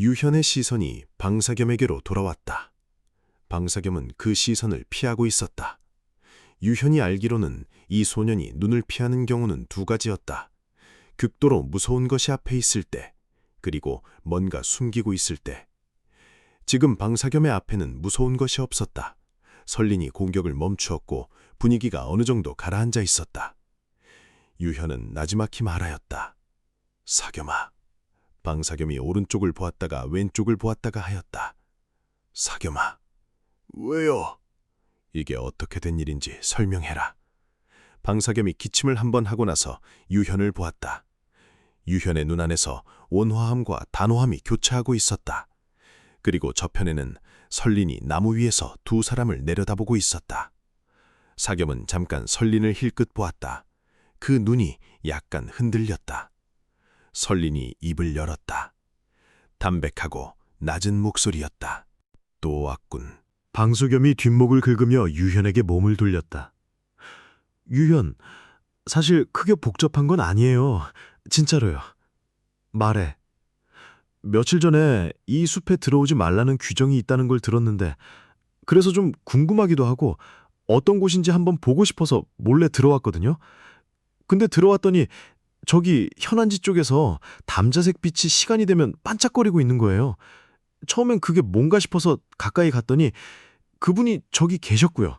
유현의 시선이 방사겸에게로 돌아왔다. 방사겸은 그 시선을 피하고 있었다. 유현이 알기로는 이 소년이 눈을 피하는 경우는 두 가지였다. 극도로 무서운 것이 앞에 있을 때, 그리고 뭔가 숨기고 있을 때. 지금 방사겸의 앞에는 무서운 것이 없었다. 설린이 공격을 멈추었고 분위기가 어느 정도 가라앉아 있었다. 유현은 나지막히 말하였다. 사겸아. 방사겸이 오른쪽을 보았다가 왼쪽을 보았다가 하였다. 사겸아. 왜요? 이게 어떻게 된 일인지 설명해라. 방사겸이 기침을 한번 하고 나서 유현을 보았다. 유현의 눈 안에서 온화함과 단호함이 교차하고 있었다. 그리고 저편에는 설린이 나무 위에서 두 사람을 내려다보고 있었다. 사겸은 잠깐 설린을 힐끗 보았다. 그 눈이 약간 흔들렸다. 설린이 입을 열었다. 담백하고 낮은 목소리였다. 또 왔군. 방수겸이 뒷목을 긁으며 유현에게 몸을 돌렸다. 유현, 사실 크게 복잡한 건 아니에요. 진짜로요. 말해. 며칠 전에 이 숲에 들어오지 말라는 규정이 있다는 걸 들었는데 그래서 좀 궁금하기도 하고 어떤 곳인지 한번 보고 싶어서 몰래 들어왔거든요. 근데 들어왔더니 저기 현안지 쪽에서 담자색 빛이 시간이 되면 반짝거리고 있는 거예요. 처음엔 그게 뭔가 싶어서 가까이 갔더니 그분이 저기 계셨고요.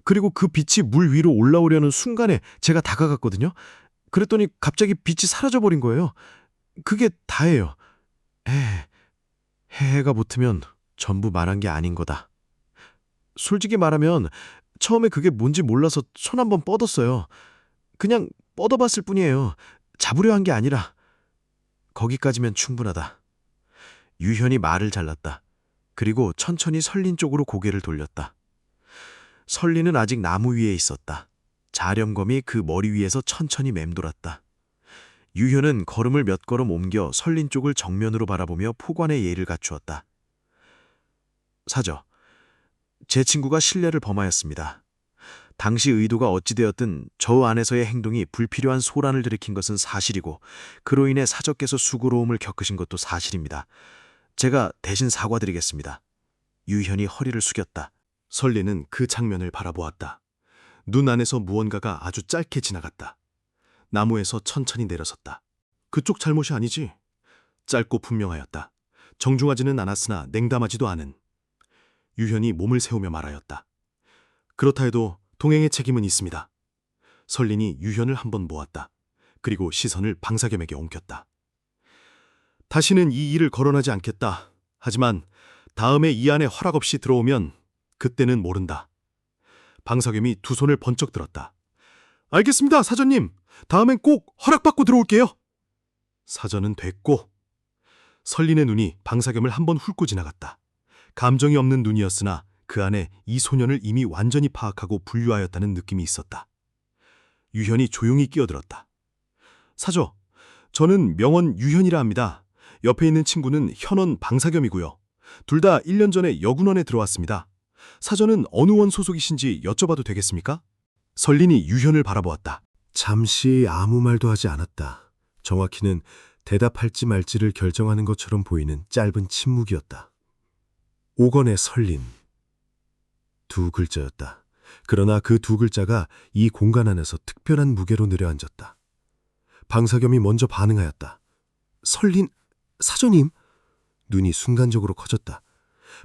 그리고 그 빛이 물 위로 올라오려는 순간에 제가 다가갔거든요. 그랬더니 갑자기 빛이 사라져버린 거예요. 그게 다예요. 해가 붙으면 전부 말한 게 아닌 거다. 솔직히 말하면 처음에 그게 뭔지 몰라서 손 한번 뻗었어요. 그냥 뻗어봤을 뿐이에요. 잡으려 한 게 아니라. 거기까지면 충분하다. 유현이 말을 잘랐다. 그리고 천천히 설린 쪽으로 고개를 돌렸다. 설린은 아직 나무 위에 있었다. 자령검이 그 머리 위에서 천천히 맴돌았다. 유현은 걸음을 몇 걸음 옮겨 설린 쪽을 정면으로 바라보며 포관의 예를 갖추었다. 사저, 제 친구가 실례를 범하였습니다. 당시 의도가 어찌되었든 저 안에서의 행동이 불필요한 소란을 들이킨 것은 사실이고 그로 인해 사저께서 수고로움을 겪으신 것도 사실입니다. 제가 대신 사과드리겠습니다. 유현이 허리를 숙였다. 설린은 그 장면을 바라보았다. 눈 안에서 무언가가 아주 짧게 지나갔다. 나무에서 천천히 내려섰다. 그쪽 잘못이 아니지. 짧고 분명하였다. 정중하지는 않았으나 냉담하지도 않은. 유현이 몸을 세우며 말하였다. 그렇다 해도 동행의 책임은 있습니다. 설린이 유현을 한번 모았다. 그리고 시선을 방사겸에게 옮겼다. 다시는 이 일을 거론하지 않겠다. 하지만 다음에 이 안에 허락 없이 들어오면 그때는 모른다. 방사겸이 두 손을 번쩍 들었다. 알겠습니다, 사전님. 다음엔 꼭 허락받고 들어올게요. 사전은 됐고. 설린의 눈이 방사겸을 한번 훑고 지나갔다. 감정이 없는 눈이었으나 그 안에 이 소년을 이미 완전히 파악하고 분류하였다는 느낌이 있었다. 유현이 조용히 끼어들었다. 사저, 저는 명원 유현이라 합니다. 옆에 있는 친구는 현원 방사겸이고요. 둘 다 1년 전에 여군원에 들어왔습니다. 사전은 어느 원 소속이신지 여쭤봐도 되겠습니까? 설린이 유현을 바라보았다. 잠시 아무 말도 하지 않았다. 정확히는 대답할지 말지를 결정하는 것처럼 보이는 짧은 침묵이었다. 오건의 설린. 두 글자였다. 그러나 그 두 글자가 이 공간 안에서 특별한 무게로 내려앉았다. 방사겸이 먼저 반응하였다. 설린, 사전님? 눈이 순간적으로 커졌다.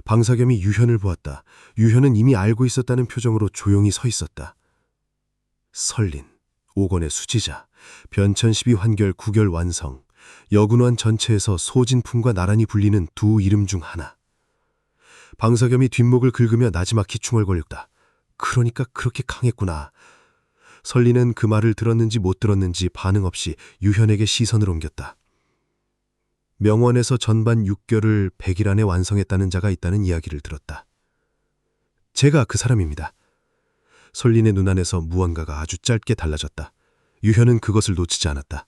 방사겸이 유현을 보았다. 유현은 이미 알고 있었다는 표정으로 조용히 서 있었다. 설린, 오건의 수지자, 변천 12환결 9결 완성, 여군원 전체에서 소진품과 나란히 불리는 두 이름 중 하나. 방사겸이 뒷목을 긁으며 나지막히 중얼거렸다. 그러니까 그렇게 강했구나. 설린은 그 말을 들었는지 못 들었는지 반응 없이 유현에게 시선을 옮겼다. 명원에서 전반 6결을 100일 안에 완성했다는 자가 있다는 이야기를 들었다. 제가 그 사람입니다. 설린의 눈 안에서 무언가가 아주 짧게 달라졌다. 유현은 그것을 놓치지 않았다.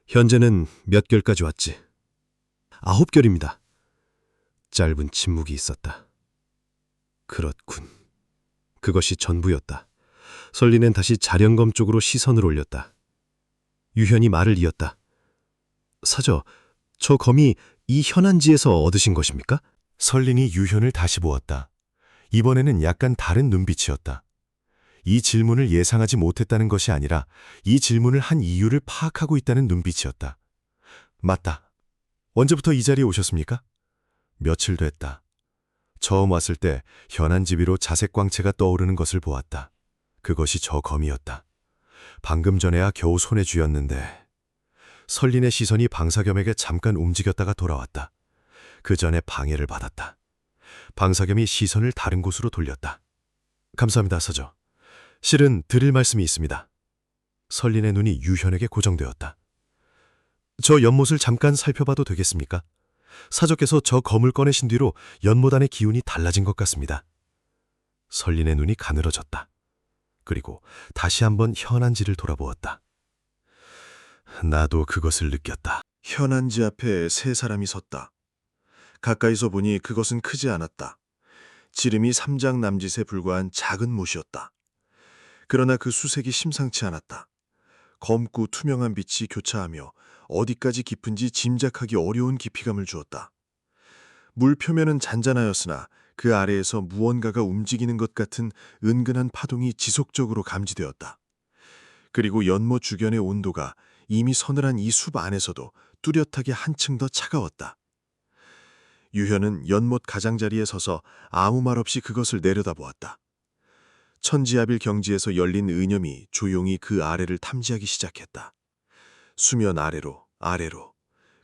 현재는 몇 결까지 왔지? 9결입니다. 짧은 침묵이 있었다. 그렇군. 그것이 전부였다. 설린은 다시 자령검 쪽으로 시선을 올렸다. 유현이 말을 이었다. 사저, 저 검이 이 현안지에서 얻으신 것입니까? 설린이 유현을 다시 보았다. 이번에는 약간 다른 눈빛이었다. 이 질문을 예상하지 못했다는 것이 아니라 이 질문을 한 이유를 파악하고 있다는 눈빛이었다. 맞다. 언제부터 이 자리에 오셨습니까? 며칠 됐다. 처음 왔을 때 현안지 위로 자색 광채가 떠오르는 것을 보았다. 그것이 저 검이었다. 방금 전에야 겨우 손에 쥐었는데. 설린의 시선이 방사겸에게 잠깐 움직였다가 돌아왔다. 그 전에 방해를 받았다. 방사겸이 시선을 다른 곳으로 돌렸다. 감사합니다, 사저. 실은 드릴 말씀이 있습니다. 설린의 눈이 유현에게 고정되었다. 저 연못을 잠깐 살펴봐도 되겠습니까? 사저께서 저 검을 꺼내신 뒤로 연못 안의 기운이 달라진 것 같습니다. 설린의 눈이 가늘어졌다. 그리고 다시 한번 현안지를 돌아보았다. 나도 그것을 느꼈다. 현안지 앞에 세 사람이 섰다. 가까이서 보니 그것은 크지 않았다. 지름이 3장 남짓에 불과한 작은 못이었다. 그러나 그 수색이 심상치 않았다. 검고 투명한 빛이 교차하며 어디까지 깊은지 짐작하기 어려운 깊이감을 주었다. 물 표면은 잔잔하였으나 그 아래에서 무언가가 움직이는 것 같은 은근한 파동이 지속적으로 감지되었다. 그리고 연못 주변의 온도가 이미 서늘한 이 숲 안에서도 뚜렷하게 한층 더 차가웠다. 유현은 연못 가장자리에 서서 아무 말 없이 그것을 내려다보았다. 천지하빌 경지에서 열린 의념이 조용히 그 아래를 탐지하기 시작했다. 수면 아래로, 아래로,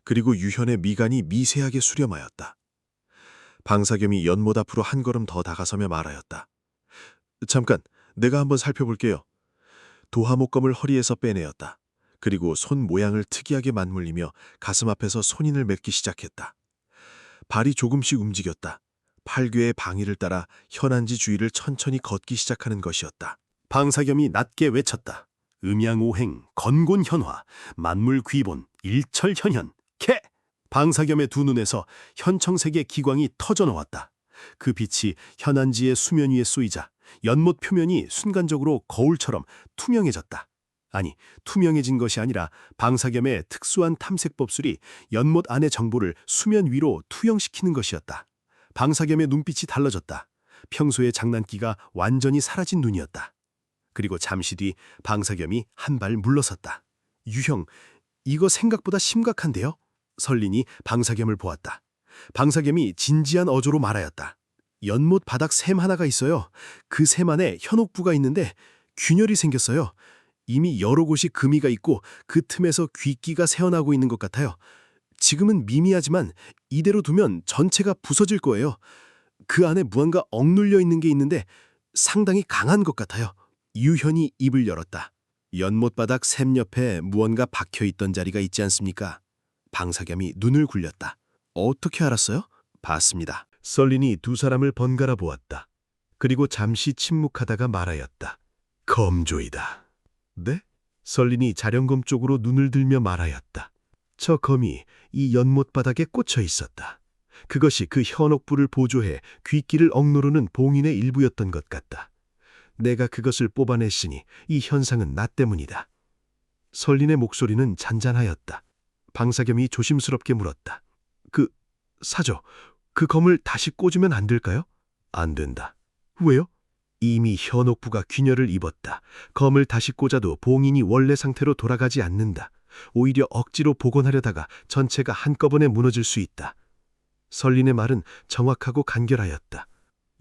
그리고 유현의 미간이 미세하게 수렴하였다. 방사겸이 연못 앞으로 한 걸음 더 다가서며 말하였다. 잠깐, 내가 한번 살펴볼게요. 도하목검을 허리에서 빼내었다. 그리고 손 모양을 특이하게 맞물리며 가슴 앞에서 손인을 맺기 시작했다. 발이 조금씩 움직였다. 팔괘의 방위를 따라 현안지 주위를 천천히 걷기 시작하는 것이었다. 방사겸이 낮게 외쳤다. 음양오행, 건곤현화, 만물귀본, 일철현현, 캐! 방사겸의 두 눈에서 현청색의 기광이 터져나왔다. 그 빛이 현안지의 수면 위에 쏘이자 연못 표면이 순간적으로 거울처럼 투명해졌다. 아니, 투명해진 것이 아니라 방사겸의 특수한 탐색법술이 연못 안의 정보를 수면 위로 투영시키는 것이었다. 방사겸의 눈빛이 달라졌다. 평소의 장난기가 완전히 사라진 눈이었다. 그리고 잠시 뒤 방사겸이 한 발 물러섰다. 유형, 이거 생각보다 심각한데요? 설린이 방사겸을 보았다. 방사겸이 진지한 어조로 말하였다. 연못 바닥 샘 하나가 있어요. 그 샘 안에 현옥부가 있는데 균열이 생겼어요. 이미 여러 곳이 금이가 있고 그 틈에서 귀기가 새어나고 있는 것 같아요. 지금은 미미하지만 이대로 두면 전체가 부서질 거예요. 그 안에 무언가 억눌려 있는 게 있는데 상당히 강한 것 같아요. 유현이 입을 열었다. 연못 바닥 샘 옆에 무언가 박혀있던 자리가 있지 않습니까? 방사겸이 눈을 굴렸다. 어떻게 알았어요? 봤습니다. 설린이 두 사람을 번갈아 보았다. 그리고 잠시 침묵하다가 말하였다. 검조이다. 네? 설린이 자령검 쪽으로 눈을 들며 말하였다. 저 검이 이 연못 바닥에 꽂혀 있었다. 그것이 그 현옥부를 보조해 귀기를 억누르는 봉인의 일부였던 것 같다. 내가 그것을 뽑아냈으니 이 현상은 나 때문이다. 설린의 목소리는 잔잔하였다. 방사겸이 조심스럽게 물었다. 사저, 그 검을 다시 꽂으면 안 될까요? 안 된다. 왜요? 이미 현옥부가 균열을 입었다. 검을 다시 꽂아도 봉인이 원래 상태로 돌아가지 않는다. 오히려 억지로 복원하려다가 전체가 한꺼번에 무너질 수 있다. 설린의 말은 정확하고 간결하였다.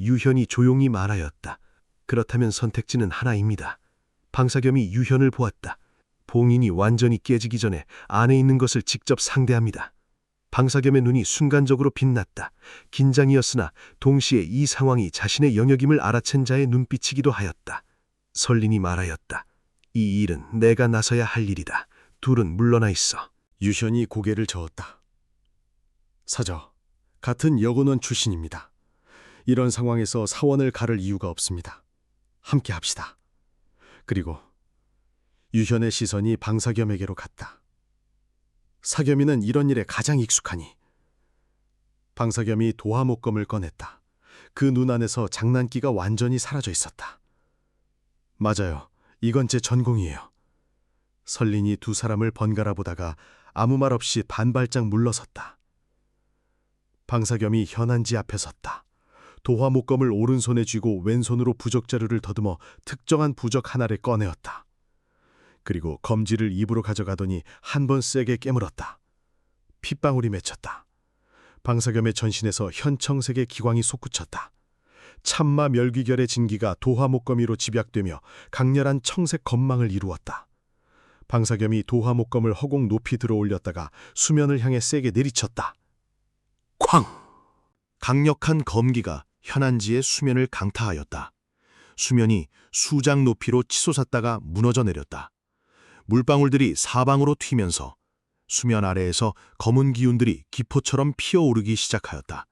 유현이 조용히 말하였다. 그렇다면 선택지는 하나입니다. 방사겸이 유현을 보았다. 봉인이 완전히 깨지기 전에 안에 있는 것을 직접 상대합니다. 방사겸의 눈이 순간적으로 빛났다. 긴장이었으나 동시에 이 상황이 자신의 영역임을 알아챈 자의 눈빛이기도 하였다. 설린이 말하였다. 이 일은 내가 나서야 할 일이다. 둘은 물러나 있어. 유현이 고개를 저었다. 사저, 같은 여군원 출신입니다. 이런 상황에서 사원을 가를 이유가 없습니다. 함께 합시다. 그리고 유현의 시선이 방사겸에게로 갔다. 사겸이는 이런 일에 가장 익숙하니. 방사겸이 도하목검을 꺼냈다. 그 눈 안에서 장난기가 완전히 사라져 있었다. 맞아요. 이건 제 전공이에요. 설린이 두 사람을 번갈아 보다가 아무 말 없이 반발짝 물러섰다. 방사겸이 현안지 앞에 섰다. 도화 목검을 오른손에 쥐고 왼손으로 부적 자루를 더듬어 특정한 부적 하나를 꺼내었다. 그리고 검지를 입으로 가져가더니 한 번 세게 깨물었다. 핏방울이 맺혔다. 방사겸의 전신에서 현청색의 기광이 솟구쳤다. 참마 멸귀결의 진기가 도화 목검이로 집약되며 강렬한 청색 검망을 이루었다. 방사겸이 도화 목검을 허공 높이 들어 올렸다가 수면을 향해 세게 내리쳤다. 쾅! 강력한 검기가 현안지의 수면을 강타하였다. 수면이 수장 높이로 치솟았다가 무너져 내렸다. 물방울들이 사방으로 튀면서 수면 아래에서 검은 기운들이 기포처럼 피어오르기 시작하였다.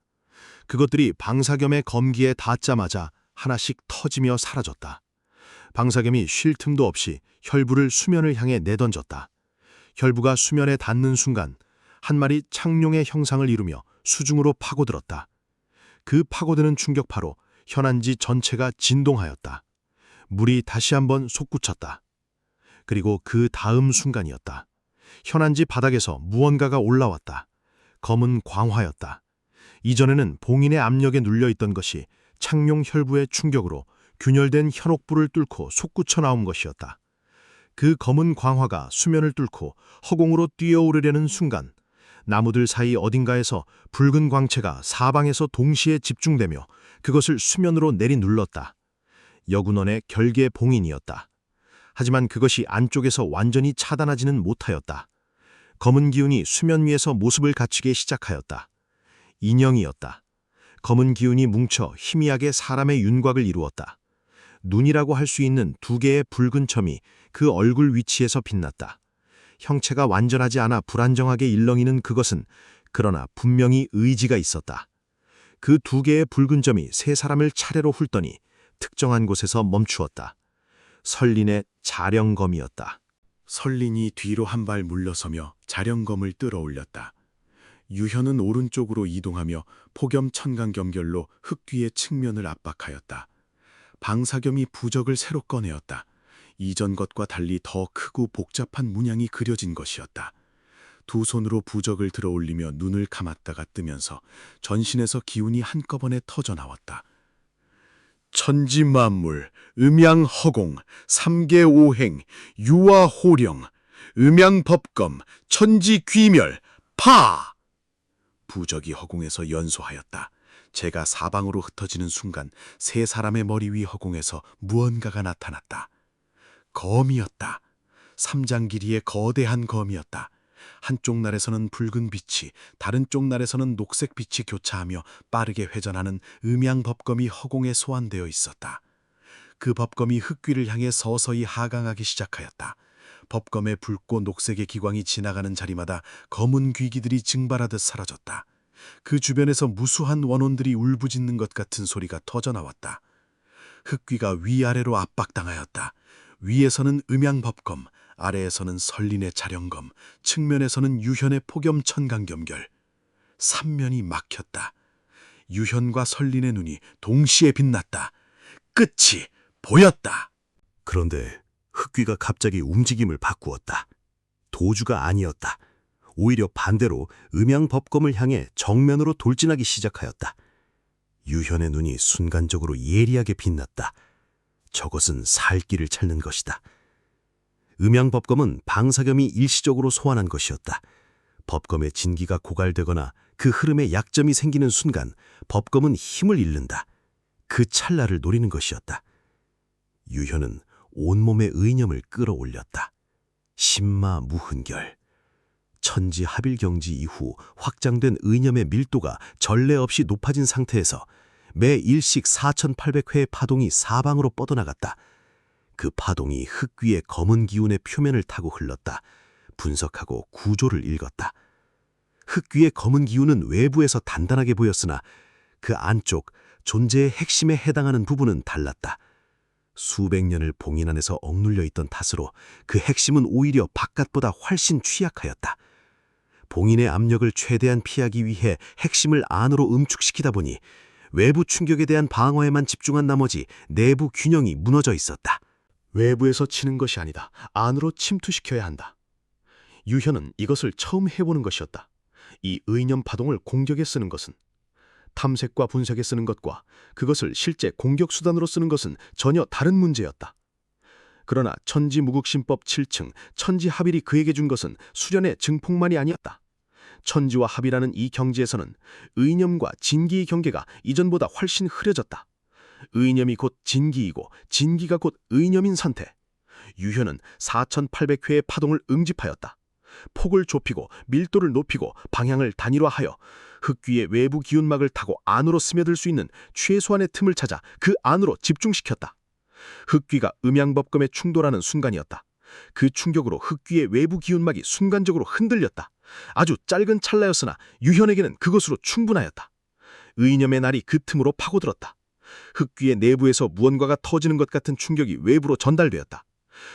그것들이 방사겸의 검기에 닿자마자 하나씩 터지며 사라졌다. 방사겸이 쉴 틈도 없이 혈부를 수면을 향해 내던졌다. 혈부가 수면에 닿는 순간 한 마리 창룡의 형상을 이루며 수중으로 파고들었다. 그 파고드는 충격파로 현안지 전체가 진동하였다. 물이 다시 한번 솟구쳤다. 그리고 그 다음 순간이었다. 현안지 바닥에서 무언가가 올라왔다. 검은 광화였다. 이전에는 봉인의 압력에 눌려있던 것이 창룡 혈부의 충격으로 균열된 현옥부를 뚫고 솟구쳐 나온 것이었다. 그 검은 광화가 수면을 뚫고 허공으로 뛰어오르려는 순간 나무들 사이 어딘가에서 붉은 광채가 사방에서 동시에 집중되며 그것을 수면으로 내리눌렀다. 여군원의 결계 봉인이었다. 하지만 그것이 안쪽에서 완전히 차단하지는 못하였다. 검은 기운이 수면 위에서 모습을 갖추기 시작하였다. 인형이었다. 검은 기운이 뭉쳐 희미하게 사람의 윤곽을 이루었다. 눈이라고 할 수 있는 두 개의 붉은 점이 그 얼굴 위치에서 빛났다. 형체가 완전하지 않아 불안정하게 일렁이는 그것은 그러나 분명히 의지가 있었다. 그 두 개의 붉은 점이 세 사람을 차례로 훑더니 특정한 곳에서 멈추었다. 설린의 자령검이었다. 설린이 뒤로 한 발 물러서며 자령검을 끌어 올렸다. 유현은 오른쪽으로 이동하며 폭염 천강겸결로 흑귀의 측면을 압박하였다. 방사겸이 부적을 새로 꺼내었다. 이전 것과 달리 더 크고 복잡한 문양이 그려진 것이었다. 두 손으로 부적을 들어 올리며 눈을 감았다가 뜨면서 전신에서 기운이 한꺼번에 터져나왔다. 천지만물, 음양허공, 삼계오행, 유화호령, 음양법검, 천지귀멸, 파! 부적이 허공에서 연소하였다. 제가 사방으로 흩어지는 순간 세 사람의 머리 위 허공에서 무언가가 나타났다. 검이었다. 3장 길이의 거대한 검이었다. 한쪽 날에서는 붉은 빛이, 다른 쪽 날에서는 녹색 빛이 교차하며 빠르게 회전하는 음양법검이 허공에 소환되어 있었다. 그 법검이 흑귀를 향해 서서히 하강하기 시작하였다. 법검의 붉고 녹색의 기광이 지나가는 자리마다 검은 귀기들이 증발하듯 사라졌다. 그 주변에서 무수한 원혼들이 울부짖는 것 같은 소리가 터져나왔다. 흑귀가 위아래로 압박당하였다. 위에서는 음양법검, 아래에서는 설린의 자령검, 측면에서는 유현의 폭염천강겸결. 삼면이 막혔다. 유현과 설린의 눈이 동시에 빛났다. 끝이 보였다. 그런데 흑귀가 갑자기 움직임을 바꾸었다. 도주가 아니었다. 오히려 반대로 음양법검을 향해 정면으로 돌진하기 시작하였다. 유현의 눈이 순간적으로 예리하게 빛났다. 저것은 살길을 찾는 것이다. 음양법검은 방사겸이 일시적으로 소환한 것이었다. 법검의 진기가 고갈되거나 그 흐름에 약점이 생기는 순간 법검은 힘을 잃는다. 그 찰나를 노리는 것이었다. 유현은 온몸의 의념을 끌어올렸다. 신마무흔결. 천지합일경지 이후 확장된 의념의 밀도가 전례 없이 높아진 상태에서 매 일씩 4,800회의 파동이 사방으로 뻗어나갔다. 그 파동이 흑귀의 검은 기운의 표면을 타고 흘렀다. 분석하고 구조를 읽었다. 흑귀의 검은 기운은 외부에서 단단하게 보였으나 그 안쪽 존재의 핵심에 해당하는 부분은 달랐다. 수백 년을 봉인 안에서 억눌려 있던 탓으로 그 핵심은 오히려 바깥보다 훨씬 취약하였다. 봉인의 압력을 최대한 피하기 위해 핵심을 안으로 음축시키다 보니 외부 충격에 대한 방어에만 집중한 나머지 내부 균형이 무너져 있었다. 외부에서 치는 것이 아니다. 안으로 침투시켜야 한다. 유현은 이것을 처음 해보는 것이었다. 이 의념 파동을 공격에 쓰는 것은 탐색과 분석에 쓰는 것과 그것을 실제 공격 수단으로 쓰는 것은 전혀 다른 문제였다. 그러나 천지무국신법 7층 천지합일이 그에게 준 것은 수련의 증폭만이 아니었다. 천지와 합이라는 이 경지에서는 의념과 진기의 경계가 이전보다 훨씬 흐려졌다. 의념이 곧 진기이고 진기가 곧 의념인 상태. 유현은 4800회의 파동을 응집하였다. 폭을 좁히고 밀도를 높이고 방향을 단일화하여 흙위의 외부 기운막을 타고 안으로 스며들 수 있는 최소한의 틈을 찾아 그 안으로 집중시켰다. 흙위가 음양법검에 충돌하는 순간이었다. 그 충격으로 흙위의 외부 기운막이 순간적으로 흔들렸다. 아주 짧은 찰나였으나 유현에게는 그것으로 충분하였다. 의념의 날이 그 틈으로 파고들었다. 흙위의 내부에서 무언가가 터지는 것 같은 충격이 외부로 전달되었다.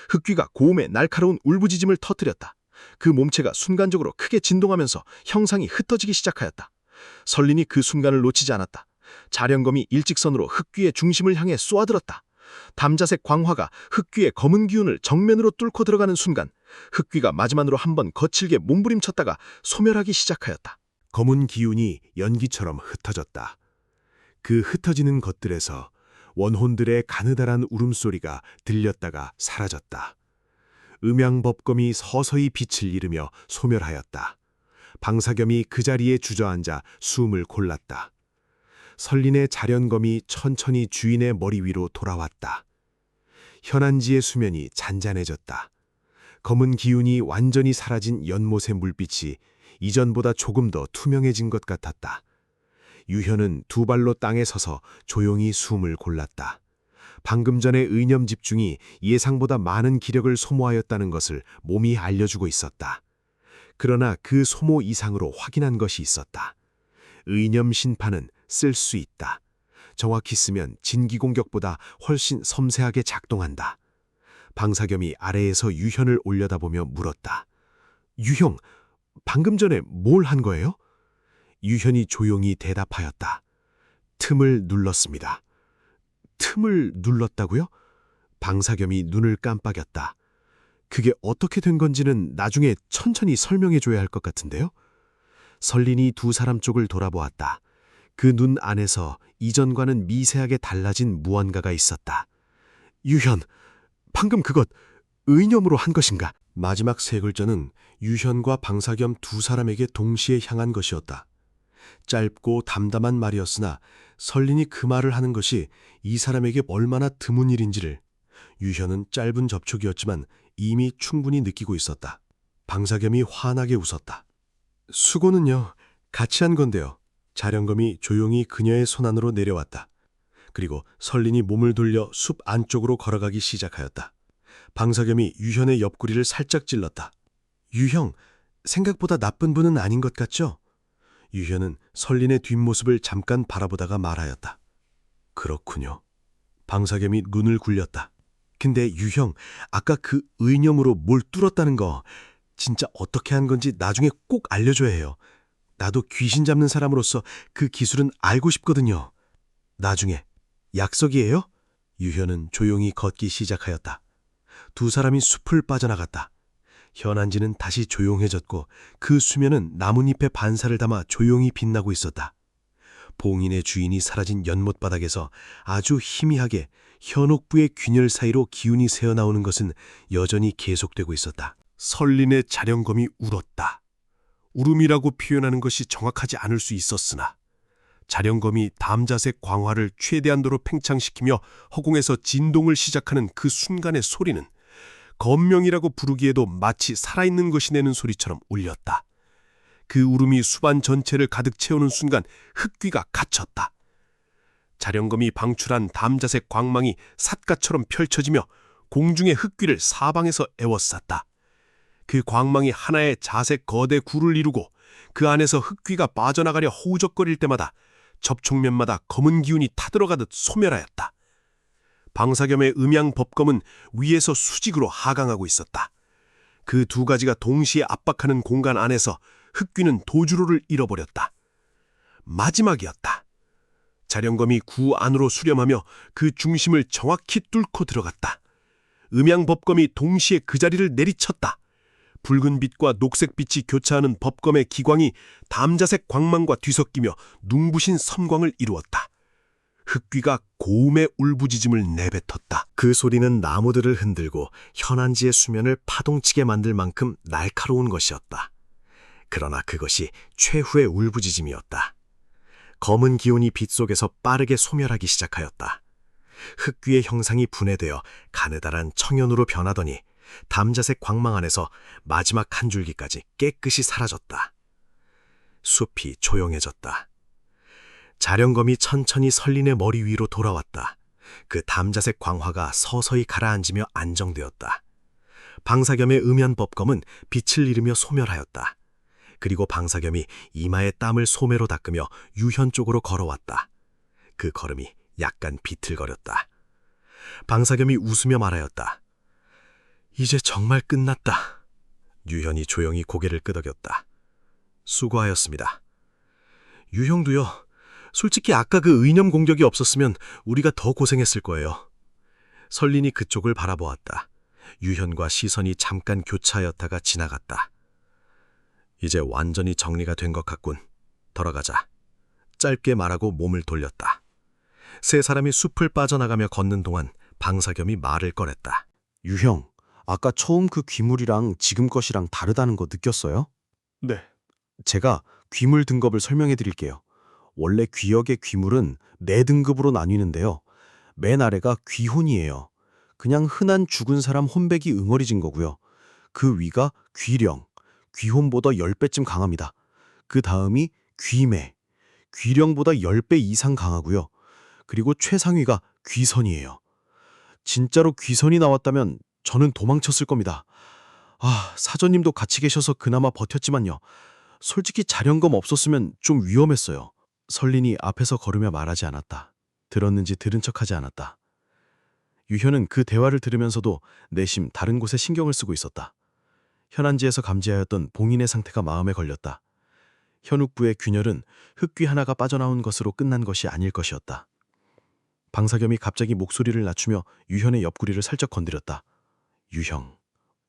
흙위가 고음의 날카로운 울부짖음을 터뜨렸다. 그 몸체가 순간적으로 크게 진동하면서 형상이 흩어지기 시작하였다. 설린이 그 순간을 놓치지 않았다. 자령검이 일직선으로 흙위의 중심을 향해 쏘아들었다. 담자색 광화가 흙위의 검은 기운을 정면으로 뚫고 들어가는 순간 흙위가 마지막으로 한번 거칠게 몸부림쳤다가 소멸하기 시작하였다. 검은 기운이 연기처럼 흩어졌다. 그 흩어지는 것들에서 원혼들의 가느다란 울음소리가 들렸다가 사라졌다. 음양법검이 서서히 빛을 잃으며 소멸하였다. 방사겸이 그 자리에 주저앉아 숨을 골랐다. 설린의 자련검이 천천히 주인의 머리 위로 돌아왔다. 현안지의 수면이 잔잔해졌다. 검은 기운이 완전히 사라진 연못의 물빛이 이전보다 조금 더 투명해진 것 같았다. 유현은 두 발로 땅에 서서 조용히 숨을 골랐다. 방금 전의 의념 집중이 예상보다 많은 기력을 소모하였다는 것을 몸이 알려주고 있었다. 그러나 그 소모 이상으로 확인한 것이 있었다. 의념 신판은 쓸 수 있다. 정확히 쓰면 진기 공격보다 훨씬 섬세하게 작동한다. 방사겸이 아래에서 유현을 올려다보며 물었다. 유형, 방금 전에 뭘 한 거예요? 유현이 조용히 대답하였다. 틈을 눌렀습니다. 틈을 눌렀다고요? 방사겸이 눈을 깜빡였다. 그게 어떻게 된 건지는 나중에 천천히 설명해 줘야 할 것 같은데요? 설린이 두 사람 쪽을 돌아보았다. 그 눈 안에서 이전과는 미세하게 달라진 무언가가 있었다. 유현, 방금 그것 의념으로 한 것인가? 마지막 세 글자는 유현과 방사겸 두 사람에게 동시에 향한 것이었다. 짧고 담담한 말이었으나 설린이 그 말을 하는 것이 이 사람에게 얼마나 드문 일인지를 유현은 짧은 접촉이었지만 이미 충분히 느끼고 있었다. 방사겸이 환하게 웃었다. 수고는요, 같이 한 건데요. 자령검이 조용히 그녀의 손 안으로 내려왔다. 그리고 설린이 몸을 돌려 숲 안쪽으로 걸어가기 시작하였다. 방사겸이 유현의 옆구리를 살짝 찔렀다. 유형, 생각보다 나쁜 분은 아닌 것 같죠? 유현은 설린의 뒷모습을 잠깐 바라보다가 말하였다. 그렇군요. 방사겸이 눈을 굴렸다. 근데 유형, 아까 그 의념으로 뭘 뚫었다는 거 진짜 어떻게 한 건지 나중에 꼭 알려줘야 해요. 나도 귀신 잡는 사람으로서 그 기술은 알고 싶거든요. 나중에. 약속이에요? 유현은 조용히 걷기 시작하였다. 두 사람이 숲을 빠져나갔다. 현안지는 다시 조용해졌고 그 수면은 나뭇잎의 반사를 담아 조용히 빛나고 있었다. 봉인의 주인이 사라진 연못바닥에서 아주 희미하게 현옥부의 균열 사이로 기운이 새어나오는 것은 여전히 계속되고 있었다. 설린의 자령검이 울었다. 울음이라고 표현하는 것이 정확하지 않을 수 있었으나 자령검이 담자색 광화를 최대한도로 팽창시키며 허공에서 진동을 시작하는 그 순간의 소리는 검명이라고 부르기에도 마치 살아있는 것이 내는 소리처럼 울렸다. 그 울음이 수반 전체를 가득 채우는 순간 흙귀가 갇혔다. 자령검이 방출한 담자색 광망이 삿갓처럼 펼쳐지며 공중의 흙귀를 사방에서 에워쌌다. 그 광망이 하나의 자색 거대 굴을 이루고 그 안에서 흙귀가 빠져나가려 허우적거릴 때마다 접촉면마다 검은 기운이 타들어가듯 소멸하였다. 방사겸의 음양법검은 위에서 수직으로 하강하고 있었다. 그 두 가지가 동시에 압박하는 공간 안에서 흙귀는 도주로를 잃어버렸다. 마지막이었다. 자령검이 구 안으로 수렴하며 그 중심을 정확히 뚫고 들어갔다. 음양법검이 동시에 그 자리를 내리쳤다. 붉은 빛과 녹색 빛이 교차하는 법검의 기광이 담자색 광망과 뒤섞이며 눈부신 섬광을 이루었다. 흑귀가 고음의 울부짖음을 내뱉었다. 그 소리는 나무들을 흔들고 현안지의 수면을 파동치게 만들 만큼 날카로운 것이었다. 그러나 그것이 최후의 울부짖음이었다. 검은 기운이 빛 속에서 빠르게 소멸하기 시작하였다. 흑귀의 형상이 분해되어 가느다란 청연으로 변하더니 담자색 광망 안에서 마지막 한 줄기까지 깨끗이 사라졌다. 숲이 조용해졌다. 자령검이 천천히 설린의 머리 위로 돌아왔다. 그 담자색 광화가 서서히 가라앉으며 안정되었다. 방사겸의 음연법검은 빛을 잃으며 소멸하였다. 그리고 방사겸이 이마의 땀을 소매로 닦으며 유현 쪽으로 걸어왔다. 그 걸음이 약간 비틀거렸다. 방사겸이 웃으며 말하였다. 이제 정말 끝났다. 유현이 조용히 고개를 끄덕였다. 수고하였습니다. 유형도요. 솔직히 아까 그 의념 공격이 없었으면 우리가 더 고생했을 거예요. 설린이 그쪽을 바라보았다. 유현과 시선이 잠깐 교차하였다가 지나갔다. 이제 완전히 정리가 된 것 같군. 돌아가자. 짧게 말하고 몸을 돌렸다. 세 사람이 숲을 빠져나가며 걷는 동안 방사겸이 말을 꺼냈다. 유형, 아까 처음 그 귀물이랑 지금 것이랑 다르다는 거 느꼈어요? 네. 제가 귀물 등급을 설명해 드릴게요. 원래 귀역의 귀물은 4등급으로 나뉘는데요. 맨 아래가 귀혼이에요. 그냥 흔한 죽은 사람 혼백이 응어리진 거고요. 그 위가 귀령, 귀혼보다 10배쯤 강합니다. 그 다음이 귀매, 귀령보다 10배 이상 강하고요. 그리고 최상위가 귀선이에요. 진짜로 귀선이 나왔다면 저는 도망쳤을 겁니다. 사전님도 같이 계셔서 그나마 버텼지만요. 솔직히 자령검 없었으면 좀 위험했어요. 설린이 앞에서 걸으며 말하지 않았다. 들었는지 들은 척하지 않았다. 유현은 그 대화를 들으면서도 내심 다른 곳에 신경을 쓰고 있었다. 현안지에서 감지하였던 봉인의 상태가 마음에 걸렸다. 현욱부의 균열은 흑귀 하나가 빠져나온 것으로 끝난 것이 아닐 것이었다. 방사겸이 갑자기 목소리를 낮추며 유현의 옆구리를 살짝 건드렸다. 유형,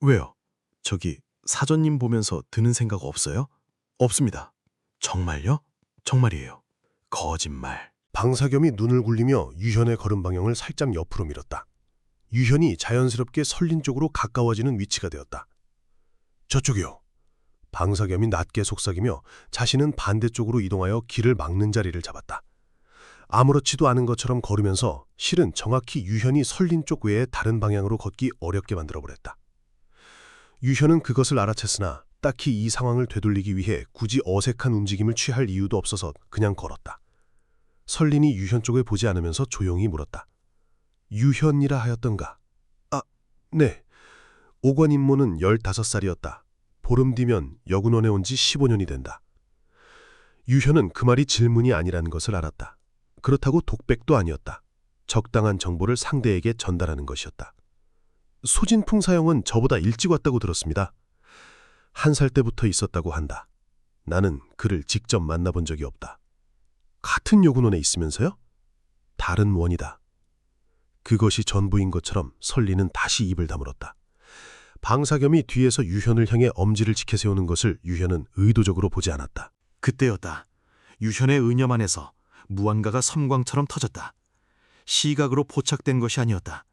왜요? 저기 사전님 보면서 드는 생각 없어요? 없습니다. 정말요? 정말이에요. 거짓말. 방사겸이 눈을 굴리며 유현의 걸음 방향을 살짝 옆으로 밀었다. 유현이 자연스럽게 설린 쪽으로 가까워지는 위치가 되었다. 저쪽이요. 방사겸이 낮게 속삭이며 자신은 반대쪽으로 이동하여 길을 막는 자리를 잡았다. 아무렇지도 않은 것처럼 걸으면서 실은 정확히 유현이 설린 쪽 외에 다른 방향으로 걷기 어렵게 만들어버렸다. 유현은 그것을 알아챘으나 딱히 이 상황을 되돌리기 위해 굳이 어색한 움직임을 취할 이유도 없어서 그냥 걸었다. 설린이 유현 쪽을 보지 않으면서 조용히 물었다. 유현이라 하였던가? 네. 오관 임모는 15살이었다. 보름 뒤면 여군원에 온 지 15년이 된다. 유현은 그 말이 질문이 아니라는 것을 알았다. 그렇다고 독백도 아니었다. 적당한 정보를 상대에게 전달하는 것이었다. 소진풍사형은 저보다 일찍 왔다고 들었습니다. 1살 때부터 있었다고 한다. 나는 그를 직접 만나본 적이 없다. 같은 여군원에 있으면서요? 다른 원이다. 그것이 전부인 것처럼 설리는 다시 입을 다물었다. 방사겸이 뒤에서 유현을 향해 엄지를 지켜세우는 것을 유현은 의도적으로 보지 않았다. 그때였다. 유현의 의념 안에서 무언가가 섬광처럼 터졌다. 시각으로 포착된 것이 아니었다.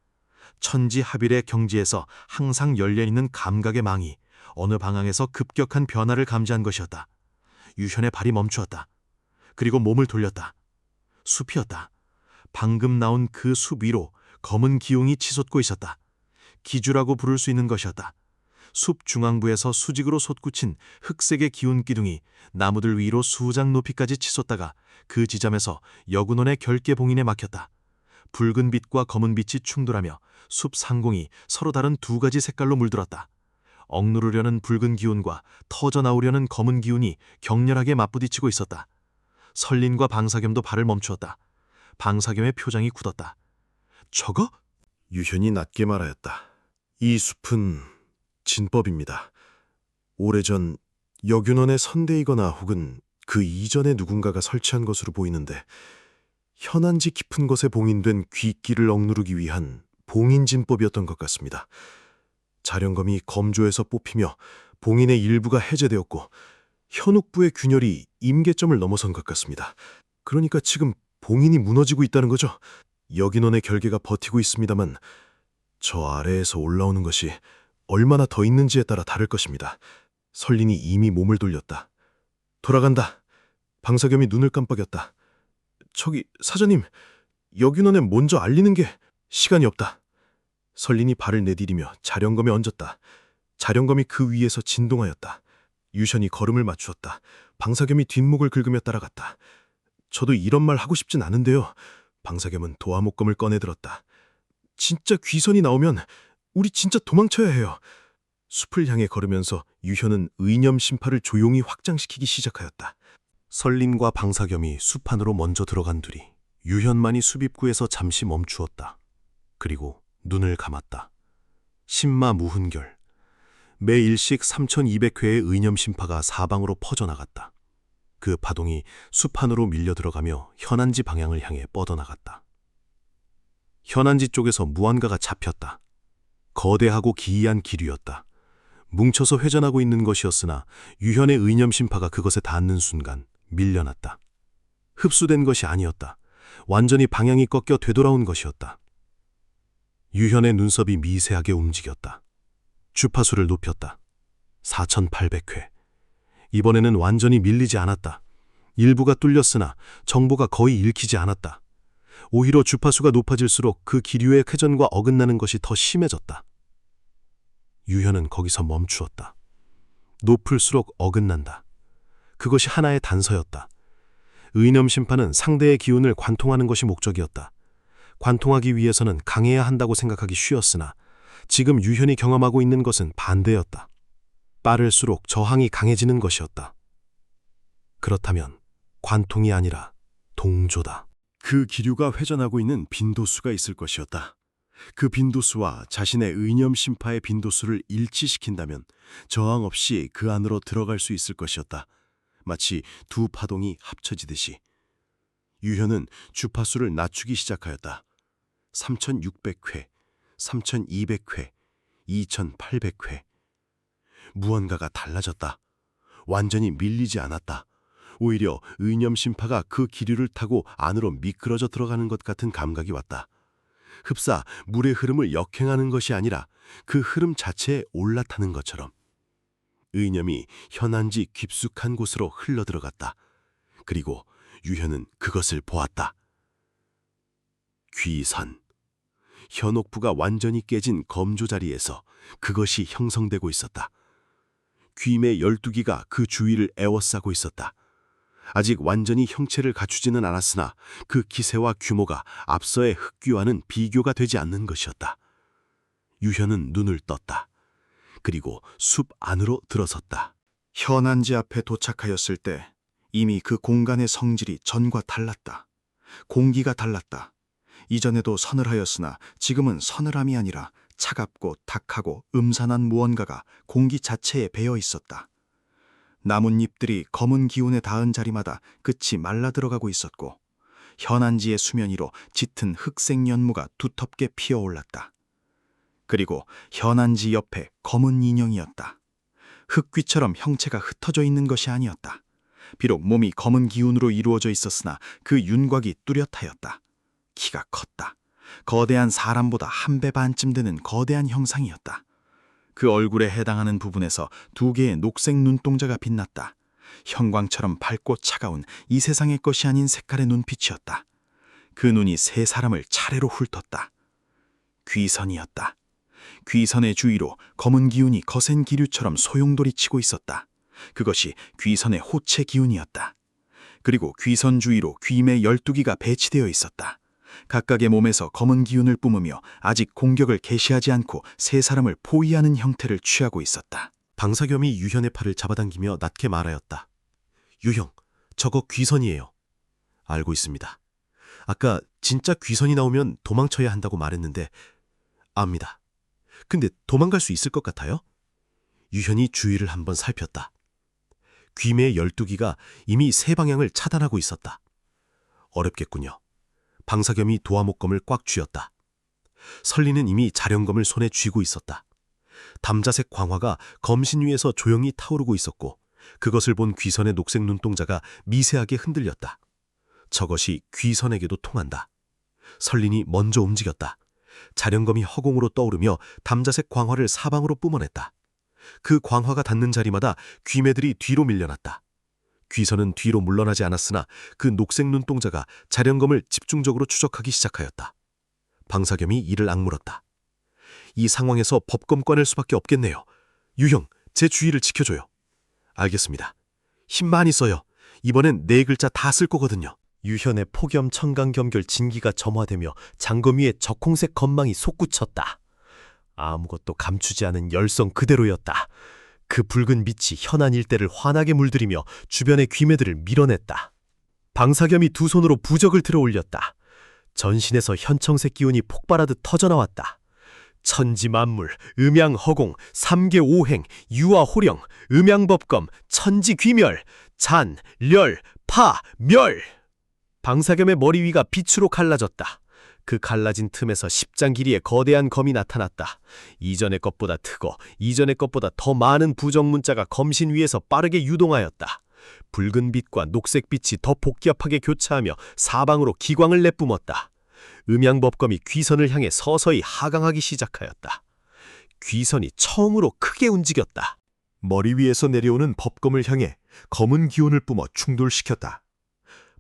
천지하빌의 경지에서 항상 열려있는 감각의 망이 어느 방향에서 급격한 변화를 감지한 것이었다. 유현의 발이 멈추었다. 그리고 몸을 돌렸다. 숲이었다. 방금 나온 그 숲 위로 검은 기웅이 치솟고 있었다. 기주라고 부를 수 있는 것이었다. 숲 중앙부에서 수직으로 솟구친 흑색의 기운 기둥이 나무들 위로 수장 높이까지 치솟다가 그 지점에서 여군원의 결계봉인에 막혔다. 붉은 빛과 검은 빛이 충돌하며 숲 상공이 서로 다른 두 가지 색깔로 물들었다. 억누르려는 붉은 기운과 터져나오려는 검은 기운이 격렬하게 맞부딪히고 있었다. 설린과 방사겸도 발을 멈추었다. 방사겸의 표정이 굳었다. 저거? 유현이 낮게 말하였다. 이 숲은 진법입니다. 오래전 여균원의 선대이거나 혹은 그 이전에 누군가가 설치한 것으로 보이는데 현안지 깊은 곳에 봉인된 귀끼를 억누르기 위한 봉인진법이었던 것 같습니다. 자령검이 검조에서 뽑히며 봉인의 일부가 해제되었고 현욱부의 균열이 임계점을 넘어선 것 같습니다. 그러니까 지금 봉인이 무너지고 있다는 거죠. 여긴원의 결계가 버티고 있습니다만 저 아래에서 올라오는 것이 얼마나 더 있는지에 따라 다를 것입니다. 설린이 이미 몸을 돌렸다. 돌아간다. 방사겸이 눈을 깜빡였다. 저기 사장님, 여균원에 먼저 알리는 게 시간이 없다. 설린이 발을 내디디며 자령검에 얹었다. 자령검이 그 위에서 진동하였다. 유션이 걸음을 맞추었다. 방사겸이 뒷목을 긁으며 따라갔다. 저도 이런 말 하고 싶진 않은데요. 방사겸은 도화목검을 꺼내들었다. 진짜 귀선이 나오면 우리 진짜 도망쳐야 해요. 숲을 향해 걸으면서 유현은 의념 심파를 조용히 확장시키기 시작하였다. 설린과 방사겸이 숲 안으로 먼저 들어간 뒤 유현만이 숲 입구에서 잠시 멈추었다. 그리고 눈을 감았다. 신마 무훈결. 매 일씩 3200회의 의념 심파가 사방으로 퍼져나갔다. 그 파동이 숲 안으로 밀려 들어가며 현안지 방향을 향해 뻗어나갔다. 현안지 쪽에서 무언가가 잡혔다. 거대하고 기이한 기류였다. 뭉쳐서 회전하고 있는 것이었으나 유현의 의념 심파가 그것에 닿는 순간 밀려났다. 흡수된 것이 아니었다. 완전히 방향이 꺾여 되돌아온 것이었다. 유현의 눈썹이 미세하게 움직였다. 주파수를 높였다. 4800회. 이번에는 완전히 밀리지 않았다. 일부가 뚫렸으나 정보가 거의 읽히지 않았다. 오히려 주파수가 높아질수록 그 기류의 회전과 어긋나는 것이 더 심해졌다. 유현은 거기서 멈추었다. 높을수록 어긋난다. 그것이 하나의 단서였다. 의념 심판은 상대의 기운을 관통하는 것이 목적이었다. 관통하기 위해서는 강해야 한다고 생각하기 쉬웠으나 지금 유현이 경험하고 있는 것은 반대였다. 빠를수록 저항이 강해지는 것이었다. 그렇다면 관통이 아니라 동조다. 그 기류가 회전하고 있는 빈도수가 있을 것이었다. 그 빈도수와 자신의 의념 심파의 빈도수를 일치시킨다면 저항 없이 그 안으로 들어갈 수 있을 것이었다. 마치 두 파동이 합쳐지듯이. 유현은 주파수를 낮추기 시작하였다. 3600회, 3200회, 2800회. 무언가가 달라졌다. 완전히 밀리지 않았다. 오히려 의념 심파가 그 기류를 타고 안으로 미끄러져 들어가는 것 같은 감각이 왔다. 흡사 물의 흐름을 역행하는 것이 아니라 그 흐름 자체에 올라타는 것처럼. 의념이 현안지 깊숙한 곳으로 흘러들어갔다. 그리고 유현은 그것을 보았다. 귀선. 현옥부가 완전히 깨진 검조 자리에서 그것이 형성되고 있었다. 귀의 12기가 그 주위를 에워싸고 있었다. 아직 완전히 형체를 갖추지는 않았으나 그 기세와 규모가 앞서의 흑귀와는 비교가 되지 않는 것이었다. 유현은 눈을 떴다. 그리고 숲 안으로 들어섰다. 현안지 앞에 도착하였을 때 이미 그 공간의 성질이 전과 달랐다. 공기가 달랐다. 이전에도 서늘하였으나 지금은 서늘함이 아니라 차갑고 탁하고 음산한 무언가가 공기 자체에 배어 있었다. 나뭇잎들이 검은 기운에 닿은 자리마다 끝이 말라 들어가고 있었고 현안지의 수면 위로 짙은 흑색 연무가 두텁게 피어올랐다. 그리고 현안지 옆에 검은 인형이었다. 흑귀처럼 형체가 흩어져 있는 것이 아니었다. 비록 몸이 검은 기운으로 이루어져 있었으나 그 윤곽이 뚜렷하였다. 키가 컸다. 거대한 사람보다 한 배 반쯤 되는 거대한 형상이었다. 그 얼굴에 해당하는 부분에서 두 개의 녹색 눈동자가 빛났다. 형광처럼 밝고 차가운 이 세상의 것이 아닌 색깔의 눈빛이었다. 그 눈이 세 사람을 차례로 훑었다. 귀선이었다. 귀선의 주위로 검은 기운이 거센 기류처럼 소용돌이 치고 있었다. 그것이 귀선의 호체 기운이었다. 그리고 귀선 주위로 귀매 12기가 배치되어 있었다. 각각의 몸에서 검은 기운을 뿜으며 아직 공격을 개시하지 않고 세 사람을 포위하는 형태를 취하고 있었다. 방사겸이 유현의 팔을 잡아당기며 낮게 말하였다. 유형, 저거 귀선이에요. 알고 있습니다. 아까 진짜 귀선이 나오면 도망쳐야 한다고 말했는데 압니다. 근데 도망갈 수 있을 것 같아요? 유현이 주위를 한번 살폈다. 귀매의 12기가 이미 세 방향을 차단하고 있었다. 어렵겠군요. 방사겸이 도화목검을 꽉 쥐었다. 설리는 이미 자령검을 손에 쥐고 있었다. 담자색 광화가 검신 위에서 조용히 타오르고 있었고 그것을 본 귀선의 녹색 눈동자가 미세하게 흔들렸다. 저것이 귀선에게도 통한다. 설린이 먼저 움직였다. 자령검이 허공으로 떠오르며 담자색 광화를 사방으로 뿜어냈다. 그 광화가 닿는 자리마다 귀매들이 뒤로 밀려났다. 귀선은 뒤로 물러나지 않았으나 그 녹색 눈동자가 자령검을 집중적으로 추적하기 시작하였다. 방사겸이 이를 악물었다. 이 상황에서 법검 꺼낼 수밖에 없겠네요. 유형, 제 주의를 지켜줘요. 알겠습니다. 힘 많이 써요. 이번엔 4글자 다 쓸 거거든요. 유현의 폭염 청강겸결 진기가 점화되며 장검 위에 적홍색 건망이 솟구쳤다. 아무것도 감추지 않은 열성 그대로였다. 그 붉은 빛이 현안 일대를 환하게 물들이며 주변의 귀매들을 밀어냈다. 방사겸이 두 손으로 부적을 들어 올렸다. 전신에서 현청색 기운이 폭발하듯 터져나왔다. 천지만물, 음양허공, 삼계오행, 유아호령, 음양법검, 천지귀멸, 잔, 렬, 파, 멸. 방사겸의 머리 위가 빛으로 갈라졌다. 그 갈라진 틈에서 10장 길이의 거대한 검이 나타났다. 이전의 것보다 크고 이전의 것보다 더 많은 부정문자가 검신 위에서 빠르게 유동하였다. 붉은 빛과 녹색 빛이 더 복잡하게 교차하며 사방으로 기광을 내뿜었다. 음양법검이 귀선을 향해 서서히 하강하기 시작하였다. 귀선이 처음으로 크게 움직였다. 머리 위에서 내려오는 법검을 향해 검은 기운을 뿜어 충돌시켰다.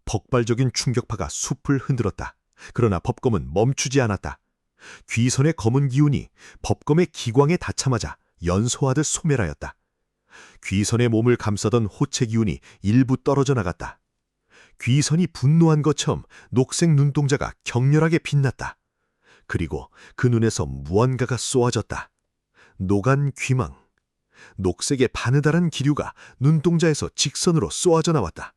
폭발적인 충격파가 숲을 흔들었다. 그러나 법검은 멈추지 않았다. 귀선의 검은 기운이 법검의 기광에 닿자마자 연소하듯 소멸하였다. 귀선의 몸을 감싸던 호체 기운이 일부 떨어져 나갔다. 귀선이 분노한 것처럼 녹색 눈동자가 격렬하게 빛났다. 그리고 그 눈에서 무언가가 쏘아졌다. 노간 귀망. 녹색의 바느다란 기류가 눈동자에서 직선으로 쏘아져 나왔다.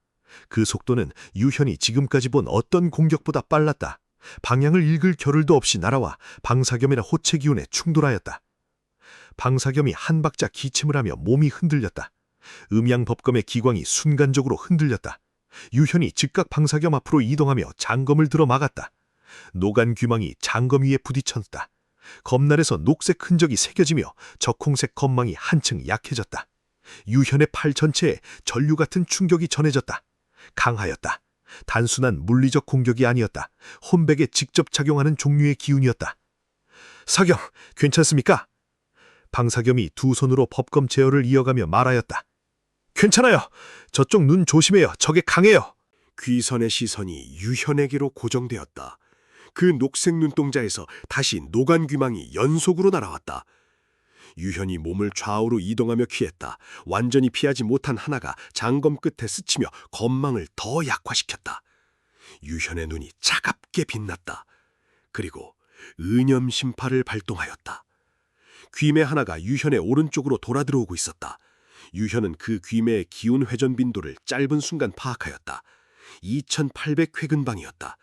그 속도는 유현이 지금까지 본 어떤 공격보다 빨랐다. 방향을 읽을 겨를도 없이 날아와 방사겸이나 호체 기운에 충돌하였다. 방사겸이 한 박자 기침을 하며 몸이 흔들렸다. 음양법검의 기광이 순간적으로 흔들렸다. 유현이 즉각 방사겸 앞으로 이동하며 장검을 들어 막았다. 노간 귀망이 장검 위에 부딪혔다. 검날에서 녹색 흔적이 새겨지며 적홍색 검망이 한층 약해졌다. 유현의 팔 전체에 전류 같은 충격이 전해졌다. 강하였다. 단순한 물리적 공격이 아니었다. 혼백에 직접 작용하는 종류의 기운이었다. 사겸, 괜찮습니까? 방사겸이 두 손으로 법검 제어를 이어가며 말하였다. 괜찮아요. 저쪽 눈 조심해요. 적에 강해요. 귀선의 시선이 유현에게로 고정되었다. 그 녹색 눈동자에서 다시 노간 귀망이 연속으로 날아왔다. 유현이 몸을 좌우로 이동하며 피했다. 완전히 피하지 못한 하나가 장검 끝에 스치며 검망을 더 약화시켰다. 유현의 눈이 차갑게 빛났다. 그리고 은염심파를 발동하였다. 귀매 하나가 유현의 오른쪽으로 돌아들어오고 있었다. 유현은 그 귀매의 기운 회전 빈도를 짧은 순간 파악하였다. 2800회근방이었다.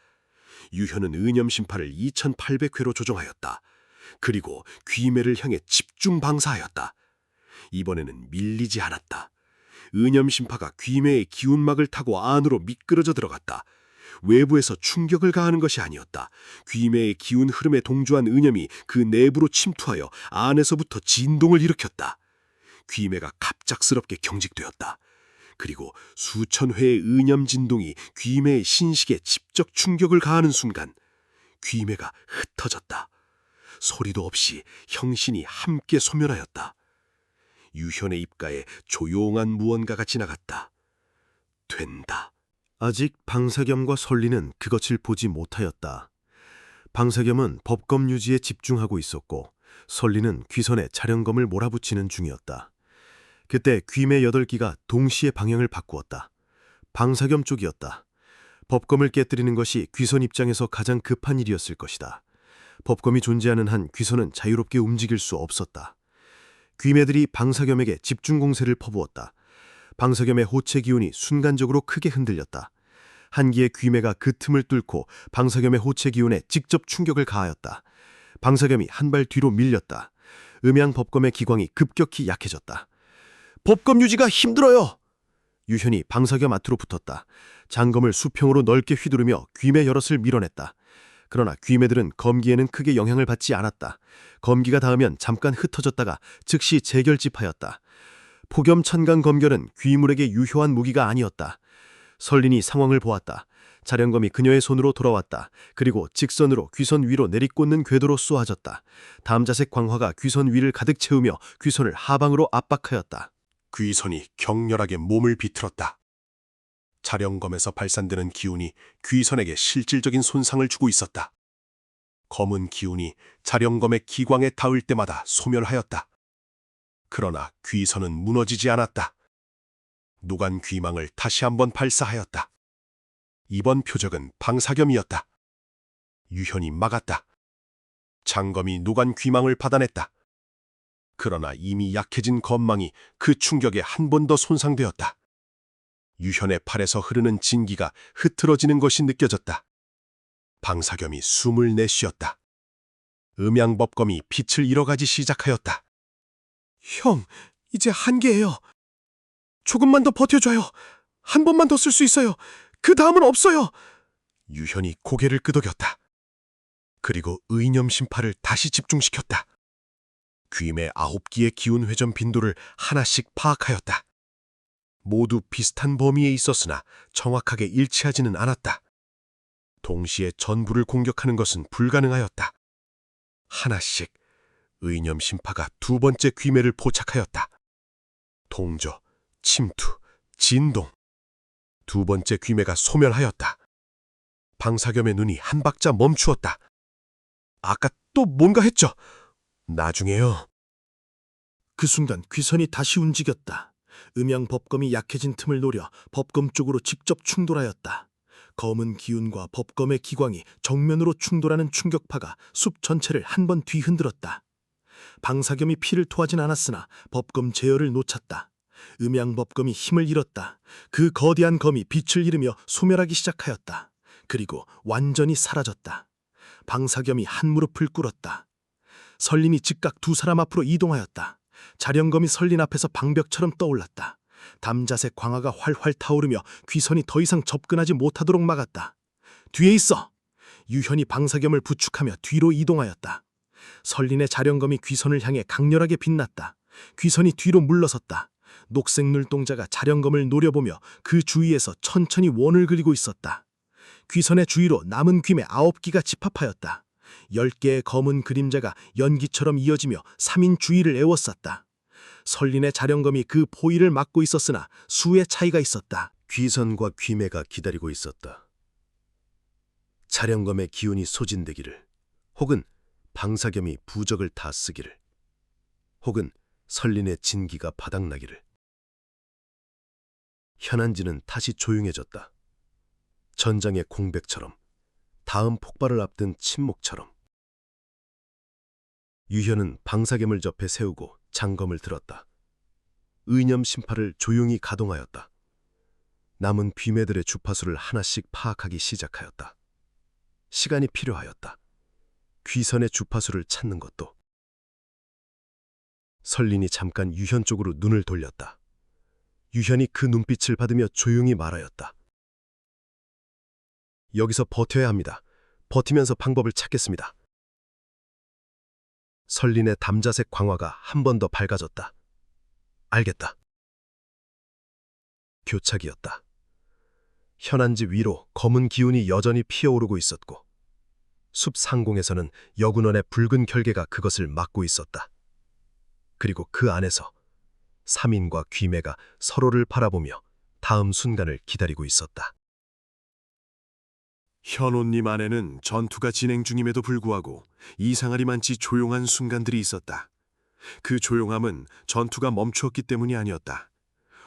유현은 은염심파를 2800회로 조정하였다. 그리고 귀매를 향해 집중 방사하였다. 이번에는 밀리지 않았다. 은염심파가 귀매의 기운막을 타고 안으로 미끄러져 들어갔다. 외부에서 충격을 가하는 것이 아니었다. 귀매의 기운 흐름에 동조한 은염이 그 내부로 침투하여 안에서부터 진동을 일으켰다. 귀매가 갑작스럽게 경직되었다. 그리고 수천 회의 은염 진동이 귀매의 신식에 직접 충격을 가하는 순간 귀매가 흩어졌다. 소리도 없이 형신이 함께 소멸하였다. 유현의 입가에 조용한 무언가가 지나갔다. 된다. 아직 방사겸과 설리는 그것을 보지 못하였다. 방사겸은 법검 유지에 집중하고 있었고 설리는 귀선에 자령검을 몰아붙이는 중이었다. 그때 귀매 8기가 동시에 방향을 바꾸었다. 방사겸 쪽이었다. 법검을 깨뜨리는 것이 귀선 입장에서 가장 급한 일이었을 것이다. 법검이 존재하는 한 귀선은 자유롭게 움직일 수 없었다. 귀매들이 방사겸에게 집중 공세를 퍼부었다. 방사겸의 호체 기운이 순간적으로 크게 흔들렸다. 한기의 귀매가 그 틈을 뚫고 방사겸의 호체 기운에 직접 충격을 가하였다. 방사겸이 한 발 뒤로 밀렸다. 음양 법검의 기광이 급격히 약해졌다. 법검 유지가 힘들어요. 유현이 방사겸 앞으로 붙었다. 장검을 수평으로 넓게 휘두르며 귀매 여럿을 밀어냈다. 그러나 귀매들은 검기에는 크게 영향을 받지 않았다. 검기가 닿으면 잠깐 흩어졌다가 즉시 재결집하였다. 폭염천강 검결은 귀물에게 유효한 무기가 아니었다. 설린이 상황을 보았다. 자령검이 그녀의 손으로 돌아왔다. 그리고 직선으로 귀선 위로 내리꽂는 궤도로 쏘아졌다. 담자색 광화가 귀선 위를 가득 채우며 귀선을 하방으로 압박하였다. 귀선이 격렬하게 몸을 비틀었다. 자령검에서 발산되는 기운이 귀선에게 실질적인 손상을 주고 있었다. 검은 기운이 자령검의 기광에 닿을 때마다 소멸하였다. 그러나 귀선은 무너지지 않았다. 노간 귀망을 다시 한번 발사하였다. 이번 표적은 방사겸이었다. 유현이 막았다. 장검이 노간 귀망을 받아냈다. 그러나 이미 약해진 검망이 그 충격에 한 번 더 손상되었다. 유현의 팔에서 흐르는 진기가 흐트러지는 것이 느껴졌다. 방사겸이 숨을 내쉬었다. 음양법검이 빛을 잃어가지 시작하였다. 형, 이제 한계예요. 조금만 더 버텨줘요. 한 번만 더 쓸 수 있어요. 그 다음은 없어요. 유현이 고개를 끄덕였다. 그리고 의념 심파를 다시 집중시켰다. 귀매 9기의 기운 회전 빈도를 하나씩 파악하였다. 모두 비슷한 범위에 있었으나 정확하게 일치하지는 않았다. 동시에 전부를 공격하는 것은 불가능하였다. 하나씩 의념 심파가 두 번째 귀매를 포착하였다. 동조, 침투, 진동. 두 번째 귀매가 소멸하였다. 방사겸의 눈이 한 박자 멈추었다. 아까 또 뭔가 했죠? 나중에요. 그 순간 귀선이 다시 움직였다. 음양법검이 약해진 틈을 노려 법검 쪽으로 직접 충돌하였다. 검은 기운과 법검의 기광이 정면으로 충돌하는 충격파가 숲 전체를 한 번 뒤흔들었다. 방사겸이 피를 토하진 않았으나 법검 제어를 놓쳤다. 음양법검이 힘을 잃었다. 그 거대한 검이 빛을 잃으며 소멸하기 시작하였다. 그리고 완전히 사라졌다. 방사겸이 한 무릎을 꿇었다. 설린이 즉각 두 사람 앞으로 이동하였다. 자령검이 설린 앞에서 방벽처럼 떠올랐다. 담자색 광화가 활활 타오르며 귀선이 더 이상 접근하지 못하도록 막았다. 뒤에 있어! 유현이 방사겸을 부축하며 뒤로 이동하였다. 설린의 자령검이 귀선을 향해 강렬하게 빛났다. 귀선이 뒤로 물러섰다. 녹색 눈동자가 자령검을 노려보며 그 주위에서 천천히 원을 그리고 있었다. 귀선의 주위로 남은 귀매 9기가 집합하였다. 10개의 검은 그림자가 연기처럼 이어지며 3인 주위를 에워쌌다. 설린의 자령검이 그 포위를 막고 있었으나 수의 차이가 있었다. 귀선과 귀매가 기다리고 있었다. 자령검의 기운이 소진되기를, 혹은 방사겸이 부적을 다 쓰기를, 혹은 설린의 진기가 바닥나기를. 현안지는 다시 조용해졌다. 전장의 공백처럼, 다음 폭발을 앞둔 침묵처럼. 유현은 방사겸을 접해 세우고 장검을 들었다. 의념 심파를 조용히 가동하였다. 남은 귀매들의 주파수를 하나씩 파악하기 시작하였다. 시간이 필요하였다. 귀선의 주파수를 찾는 것도. 설린이 잠깐 유현 쪽으로 눈을 돌렸다. 유현이 그 눈빛을 받으며 조용히 말하였다. 여기서 버텨야 합니다. 버티면서 방법을 찾겠습니다. 설린의 담자색 광화가 한 번 더 밝아졌다. 알겠다. 교착이었다. 현안지 위로 검은 기운이 여전히 피어오르고 있었고 숲 상공에서는 여군원의 붉은 결계가 그것을 막고 있었다. 그리고 그 안에서 삼인과 귀매가 서로를 바라보며 다음 순간을 기다리고 있었다. 현호님 안에는 전투가 진행 중임에도 불구하고 이상하리만치 조용한 순간들이 있었다. 그 조용함은 전투가 멈추었기 때문이 아니었다.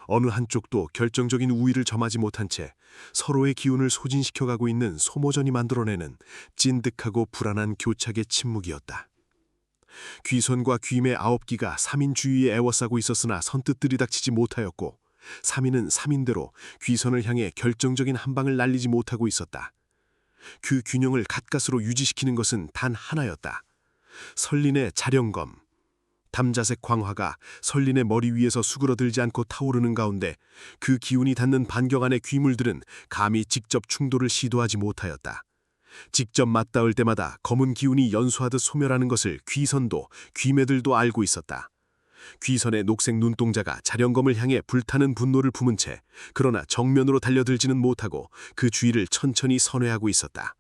어느 한쪽도 결정적인 우위를 점하지 못한 채 서로의 기운을 소진시켜가고 있는 소모전이 만들어내는 찐득하고 불안한 교착의 침묵이었다. 귀선과 귀매 9기가 3인 주위에 에워싸고 있었으나 선뜻 들이닥치지 못하였고 3인은 3인대로 귀선을 향해 결정적인 한 방을 날리지 못하고 있었다. 그 균형을 가까스로 유지시키는 것은 단 하나였다. 설린의 자령검. 담자색 광화가 설린의 머리 위에서 수그러들지 않고 타오르는 가운데 그 기운이 닿는 반경 안의 귀물들은 감히 직접 충돌을 시도하지 못하였다. 직접 맞닿을 때마다 검은 기운이 연소하듯 소멸하는 것을 귀선도 귀매들도 알고 있었다. 귀선의 녹색 눈동자가 자령검을 향해 불타는 분노를 품은 채 그러나 정면으로 달려들지는 못하고 그 주위를 천천히 선회하고 있었다.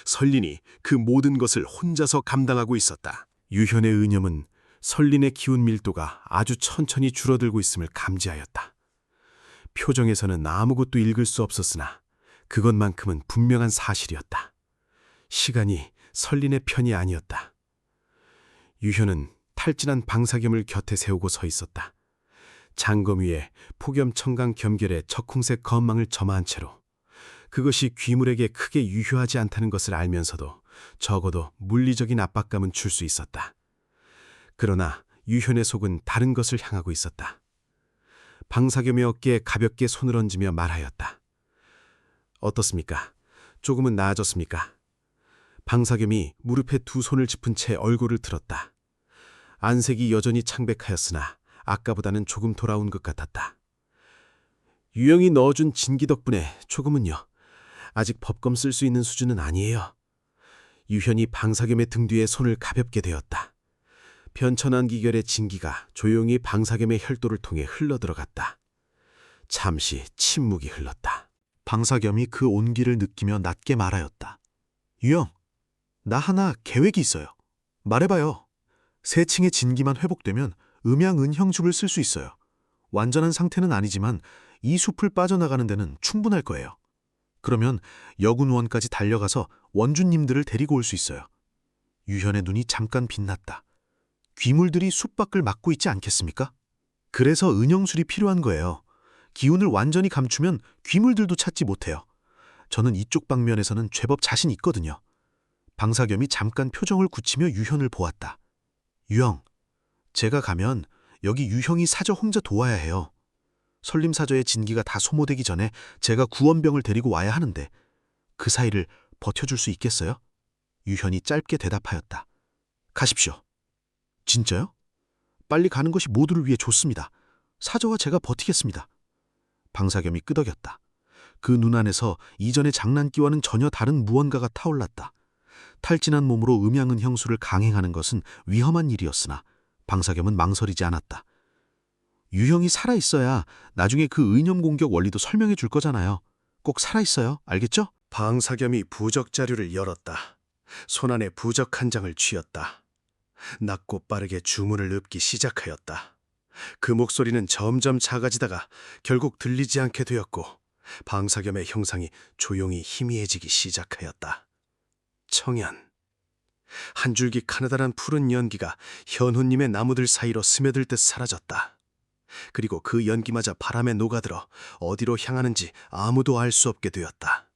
설린이 그 모든 것을 혼자서 감당하고 있었다. 유현의 의념은 설린의 기운 밀도가 아주 천천히 줄어들고 있음을 감지하였다. 표정에서는 아무것도 읽을 수 없었으나 그것만큼은 분명한 사실이었다. 시간이 설린의 편이 아니었다. 유현은 탈진한 방사겸을 곁에 세우고 서 있었다. 장검 위에 폭염 청강 겸결의 적홍색 검망을 점화한 채로 그것이 귀물에게 크게 유효하지 않다는 것을 알면서도 적어도 물리적인 압박감은 줄 수 있었다. 그러나 유현의 속은 다른 것을 향하고 있었다. 방사겸의 어깨에 가볍게 손을 얹으며 말하였다. 어떻습니까? 조금은 나아졌습니까? 방사겸이 무릎에 두 손을 짚은 채 얼굴을 들었다. 안색이 여전히 창백하였으나 아까보다는 조금 돌아온 것 같았다. 유영이 넣어준 진기 덕분에 조금은요. 아직 법검 쓸 수 있는 수준은 아니에요. 유현이 방사겸의 등 뒤에 손을 가볍게 대었다. 편천한 기결의 진기가 조용히 방사겸의 혈도를 통해 흘러들어갔다. 잠시 침묵이 흘렀다. 방사겸이 그 온기를 느끼며 낮게 말하였다. 유영, 나 하나 계획이 있어요. 말해봐요. 세 층의 진기만 회복되면 음양은형죽을 쓸 수 있어요. 완전한 상태는 아니지만 이 숲을 빠져나가는 데는 충분할 거예요. 그러면 여군원까지 달려가서 원주님들을 데리고 올 수 있어요. 유현의 눈이 잠깐 빛났다. 귀물들이 숲 밖을 막고 있지 않겠습니까? 그래서 은영술이 필요한 거예요. 기운을 완전히 감추면 귀물들도 찾지 못해요. 저는 이쪽 방면에서는 제법 자신 있거든요. 방사겸이 잠깐 표정을 굳히며 유현을 보았다. 유영, 제가 가면 여기 유형이 사저 혼자 도와야 해요. 설림사저의 진기가 다 소모되기 전에 제가 구원병을 데리고 와야 하는데 그 사이를 버텨줄 수 있겠어요? 유현이 짧게 대답하였다. 가십시오. 진짜요? 빨리 가는 것이 모두를 위해 좋습니다. 사저와 제가 버티겠습니다. 방사겸이 끄덕였다. 그 눈 안에서 이전의 장난기와는 전혀 다른 무언가가 타올랐다. 탈진한 몸으로 음양은 형수를 강행하는 것은 위험한 일이었으나 방사겸은 망설이지 않았다. 유형이 살아있어야 나중에 그 의념 공격 원리도 설명해 줄 거잖아요. 꼭 살아있어요. 알겠죠? 방사겸이 부적 자료를 열었다. 손안에 부적 한 장을 쥐었다. 낮고 빠르게 주문을 읊기 시작하였다. 그 목소리는 점점 작아지다가 결국 들리지 않게 되었고 방사겸의 형상이 조용히 희미해지기 시작하였다. 청연. 한 줄기 가느다란 푸른 연기가 현훈님의 나무들 사이로 스며들 듯 사라졌다. 그리고 그 연기마저 바람에 녹아들어 어디로 향하는지 아무도 알 수 없게 되었다.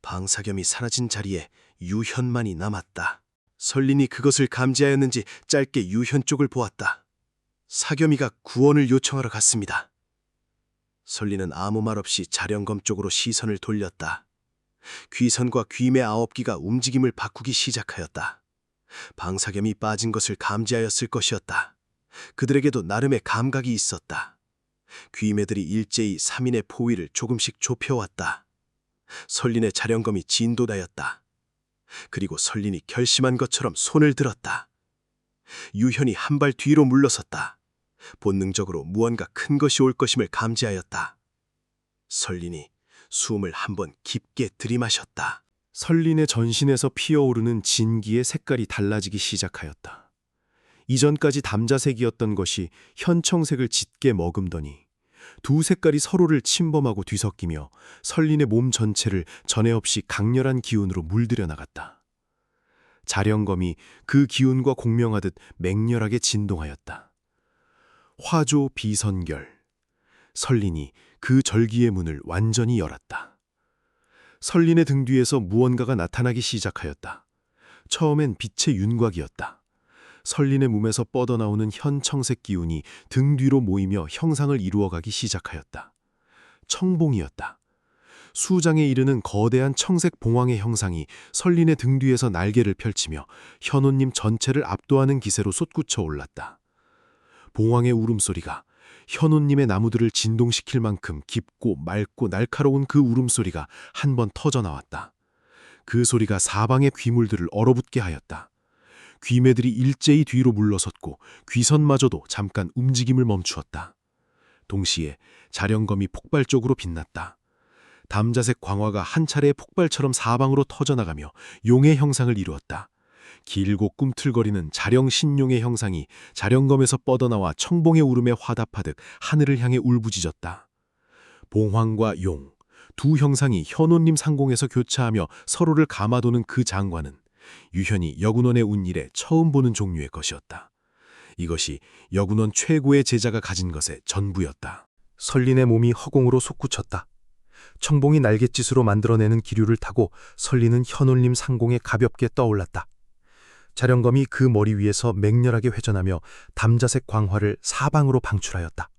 방사겸이 사라진 자리에 유현만이 남았다. 설린이 그것을 감지하였는지 짧게 유현 쪽을 보았다. 사겸이가 구원을 요청하러 갔습니다. 설린은 아무 말 없이 자령검 쪽으로 시선을 돌렸다. 귀선과 귀매 9기가 움직임을 바꾸기 시작하였다. 방사겸이 빠진 것을 감지하였을 것이었다. 그들에게도 나름의 감각이 있었다. 귀매들이 일제히 3인의 포위를 조금씩 좁혀왔다. 설린의 자령검이 진도다였다. 그리고 설린이 결심한 것처럼 손을 들었다. 유현이 한 발 뒤로 물러섰다. 본능적으로 무언가 큰 것이 올 것임을 감지하였다. 설린이 숨을 한번 깊게 들이마셨다. 설린의 전신에서 피어오르는 진기의 색깔이 달라지기 시작하였다. 이전까지 담자색이었던 것이 현청색을 짙게 머금더니 두 색깔이 서로를 침범하고 뒤섞이며 설린의 몸 전체를 전에 없이 강렬한 기운으로 물들여 나갔다. 자령검이 그 기운과 공명하듯 맹렬하게 진동하였다. 화조 비선결. 설린이 그 절기의 문을 완전히 열었다. 설린의 등 뒤에서 무언가가 나타나기 시작하였다. 처음엔 빛의 윤곽이었다. 설린의 몸에서 뻗어나오는 현청색 기운이 등 뒤로 모이며 형상을 이루어가기 시작하였다. 청봉이었다. 수장에 이르는 거대한 청색 봉황의 형상이 설린의 등 뒤에서 날개를 펼치며 현호님 전체를 압도하는 기세로 솟구쳐 올랐다. 봉황의 울음소리가 현호님의 나무들을 진동시킬 만큼 깊고 맑고 날카로운 그 울음소리가 한 번 터져나왔다. 그 소리가 사방의 귀물들을 얼어붙게 하였다. 귀매들이 일제히 뒤로 물러섰고 귀선마저도 잠깐 움직임을 멈추었다. 동시에 자령검이 폭발적으로 빛났다. 담자색 광화가 한 차례의 폭발처럼 사방으로 터져나가며 용의 형상을 이루었다. 길고 꿈틀거리는 자령 신용의 형상이 자령검에서 뻗어나와 청봉의 울음에 화답하듯 하늘을 향해 울부짖었다. 봉황과 용, 두 형상이 현온림 상공에서 교차하며 서로를 감아도는 그 장관은 유현이 여군원의 운일에 처음 보는 종류의 것이었다. 이것이 여군원 최고의 제자가 가진 것의 전부였다. 설린의 몸이 허공으로 솟구쳤다. 청봉이 날갯짓으로 만들어내는 기류를 타고 설린은 현올림 상공에 가볍게 떠올랐다. 자령검이 그 머리 위에서 맹렬하게 회전하며 담자색 광화를 사방으로 방출하였다.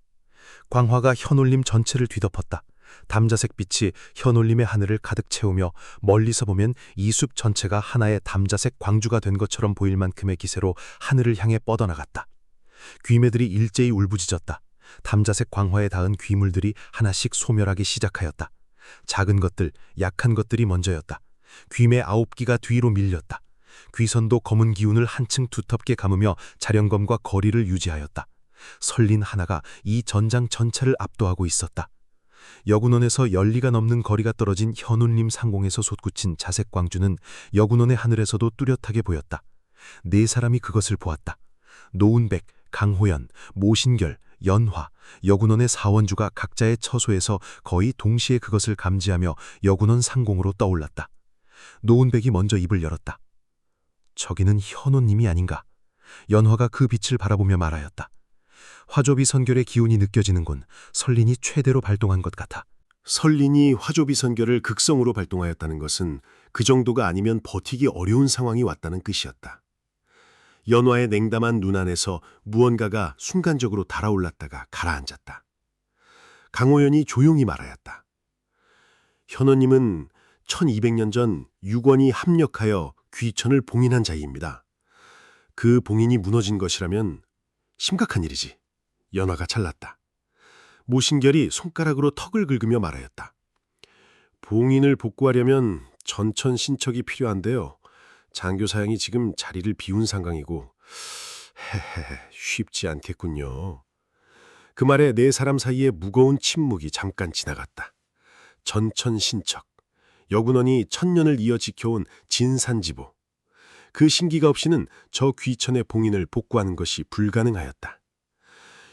광화가 현올림 전체를 뒤덮었다. 담자색 빛이 현올림의 하늘을 가득 채우며 멀리서 보면 이 숲 전체가 하나의 담자색 광주가 된 것처럼 보일 만큼의 기세로 하늘을 향해 뻗어나갔다. 귀매들이 일제히 울부짖었다. 담자색 광화에 닿은 귀물들이 하나씩 소멸하기 시작하였다. 작은 것들, 약한 것들이 먼저였다. 귀매 9기가 뒤로 밀렸다. 귀선도 검은 기운을 한층 두텁게 감으며 자령검과 거리를 유지하였다. 설린 하나가 이 전장 전체를 압도하고 있었다. 여군원에서 10리가 넘는 거리가 떨어진 현운림 상공에서 솟구친 자색 광주는 여군원의 하늘에서도 뚜렷하게 보였다. 4사람이 그것을 보았다. 노은백, 강호연, 모신결, 연화, 여군원의 사원주가 각자의 처소에서 거의 동시에 그것을 감지하며 여군원 상공으로 떠올랐다. 노은백이 먼저 입을 열었다. 저기는 현호님이 아닌가. 연화가 그 빛을 바라보며 말하였다. 화조비 선결의 기운이 느껴지는군. 설린이 최대로 발동한 것 같아. 설린이 화조비 선결을 극성으로 발동하였다는 것은 그 정도가 아니면 버티기 어려운 상황이 왔다는 뜻이었다. 연화의 냉담한 눈 안에서 무언가가 순간적으로 달아올랐다가 가라앉았다. 강호연이 조용히 말하였다. 현호님은 1200년 전 육원이 합력하여 귀천을 봉인한 자입니다. 그 봉인이 무너진 것이라면 심각한 일이지. 연화가 잘났다. 모신결이 손가락으로 턱을 긁으며 말하였다. 봉인을 복구하려면 전천신척이 필요한데요. 장교사양이 지금 자리를 비운 상황이고 쉽지 않겠군요. 그 말에 4사람 사이에 무거운 침묵이 잠깐 지나갔다. 전천신척, 여군원이 1000년을 이어 지켜온 진산지보. 그 신기가 없이는 저 귀천의 봉인을 복구하는 것이 불가능하였다.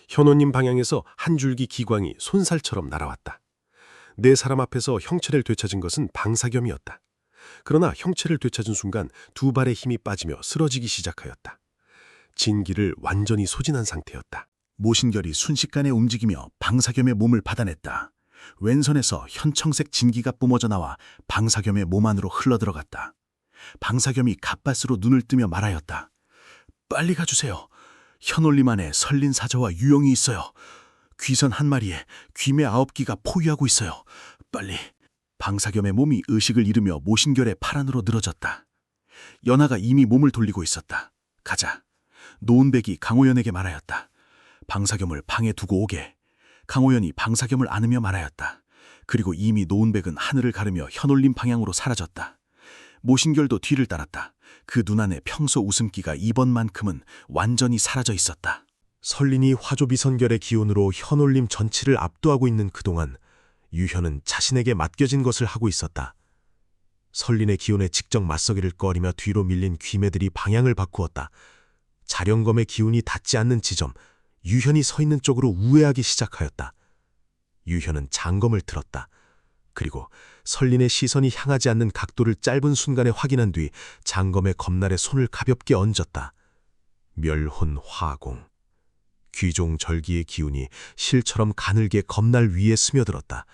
현호님 방향에서 한 줄기 기광이 손살처럼 날아왔다. 4사람 앞에서 형체를 되찾은 것은 방사겸이었다. 그러나 형체를 되찾은 순간 2 발의 힘이 빠지며 쓰러지기 시작하였다. 진기를 완전히 소진한 상태였다. 모신결이 순식간에 움직이며 방사겸의 몸을 받아냈다. 왼손에서 현청색 진기가 뿜어져 나와 방사겸의 몸 안으로 흘러들어갔다. 방사겸이 갓밭으로 눈을 뜨며 말하였다. 빨리 가주세요. 현올림 안에 설린 사자와 유영이 있어요. 귀선 한 마리에 귀매 9기가 포위하고 있어요. 빨리. 방사겸의 몸이 의식을 잃으며 모신결의 팔 안으로 늘어졌다. 연하가 이미 몸을 돌리고 있었다. 가자. 노은백이 강호연에게 말하였다. 방사겸을 방에 두고 오게. 강호연이 방사겸을 안으며 말하였다. 그리고 이미 노은백은 하늘을 가르며 현올림 방향으로 사라졌다. 모신결도 뒤를 따랐다. 그 눈 안에 평소 웃음기가 이번만큼은 완전히 사라져 있었다. 설린이 화조비 선결의 기운으로 현올림 전체를 압도하고 있는 그동안 유현은 자신에게 맡겨진 것을 하고 있었다. 설린의 기운에 직접 맞서기를 꺼리며 뒤로 밀린 귀매들이 방향을 바꾸었다. 자령검의 기운이 닿지 않는 지점, 유현이 서 있는 쪽으로 우회하기 시작하였다. 유현은 장검을 들었다. 그리고 설린의 시선이 향하지 않는 각도를 짧은 순간에 확인한 뒤 장검의 검날에 손을 가볍게 얹었다. 멸혼 화공. 귀종 절기의 기운이 실처럼 가늘게 검날 위에 스며들었다.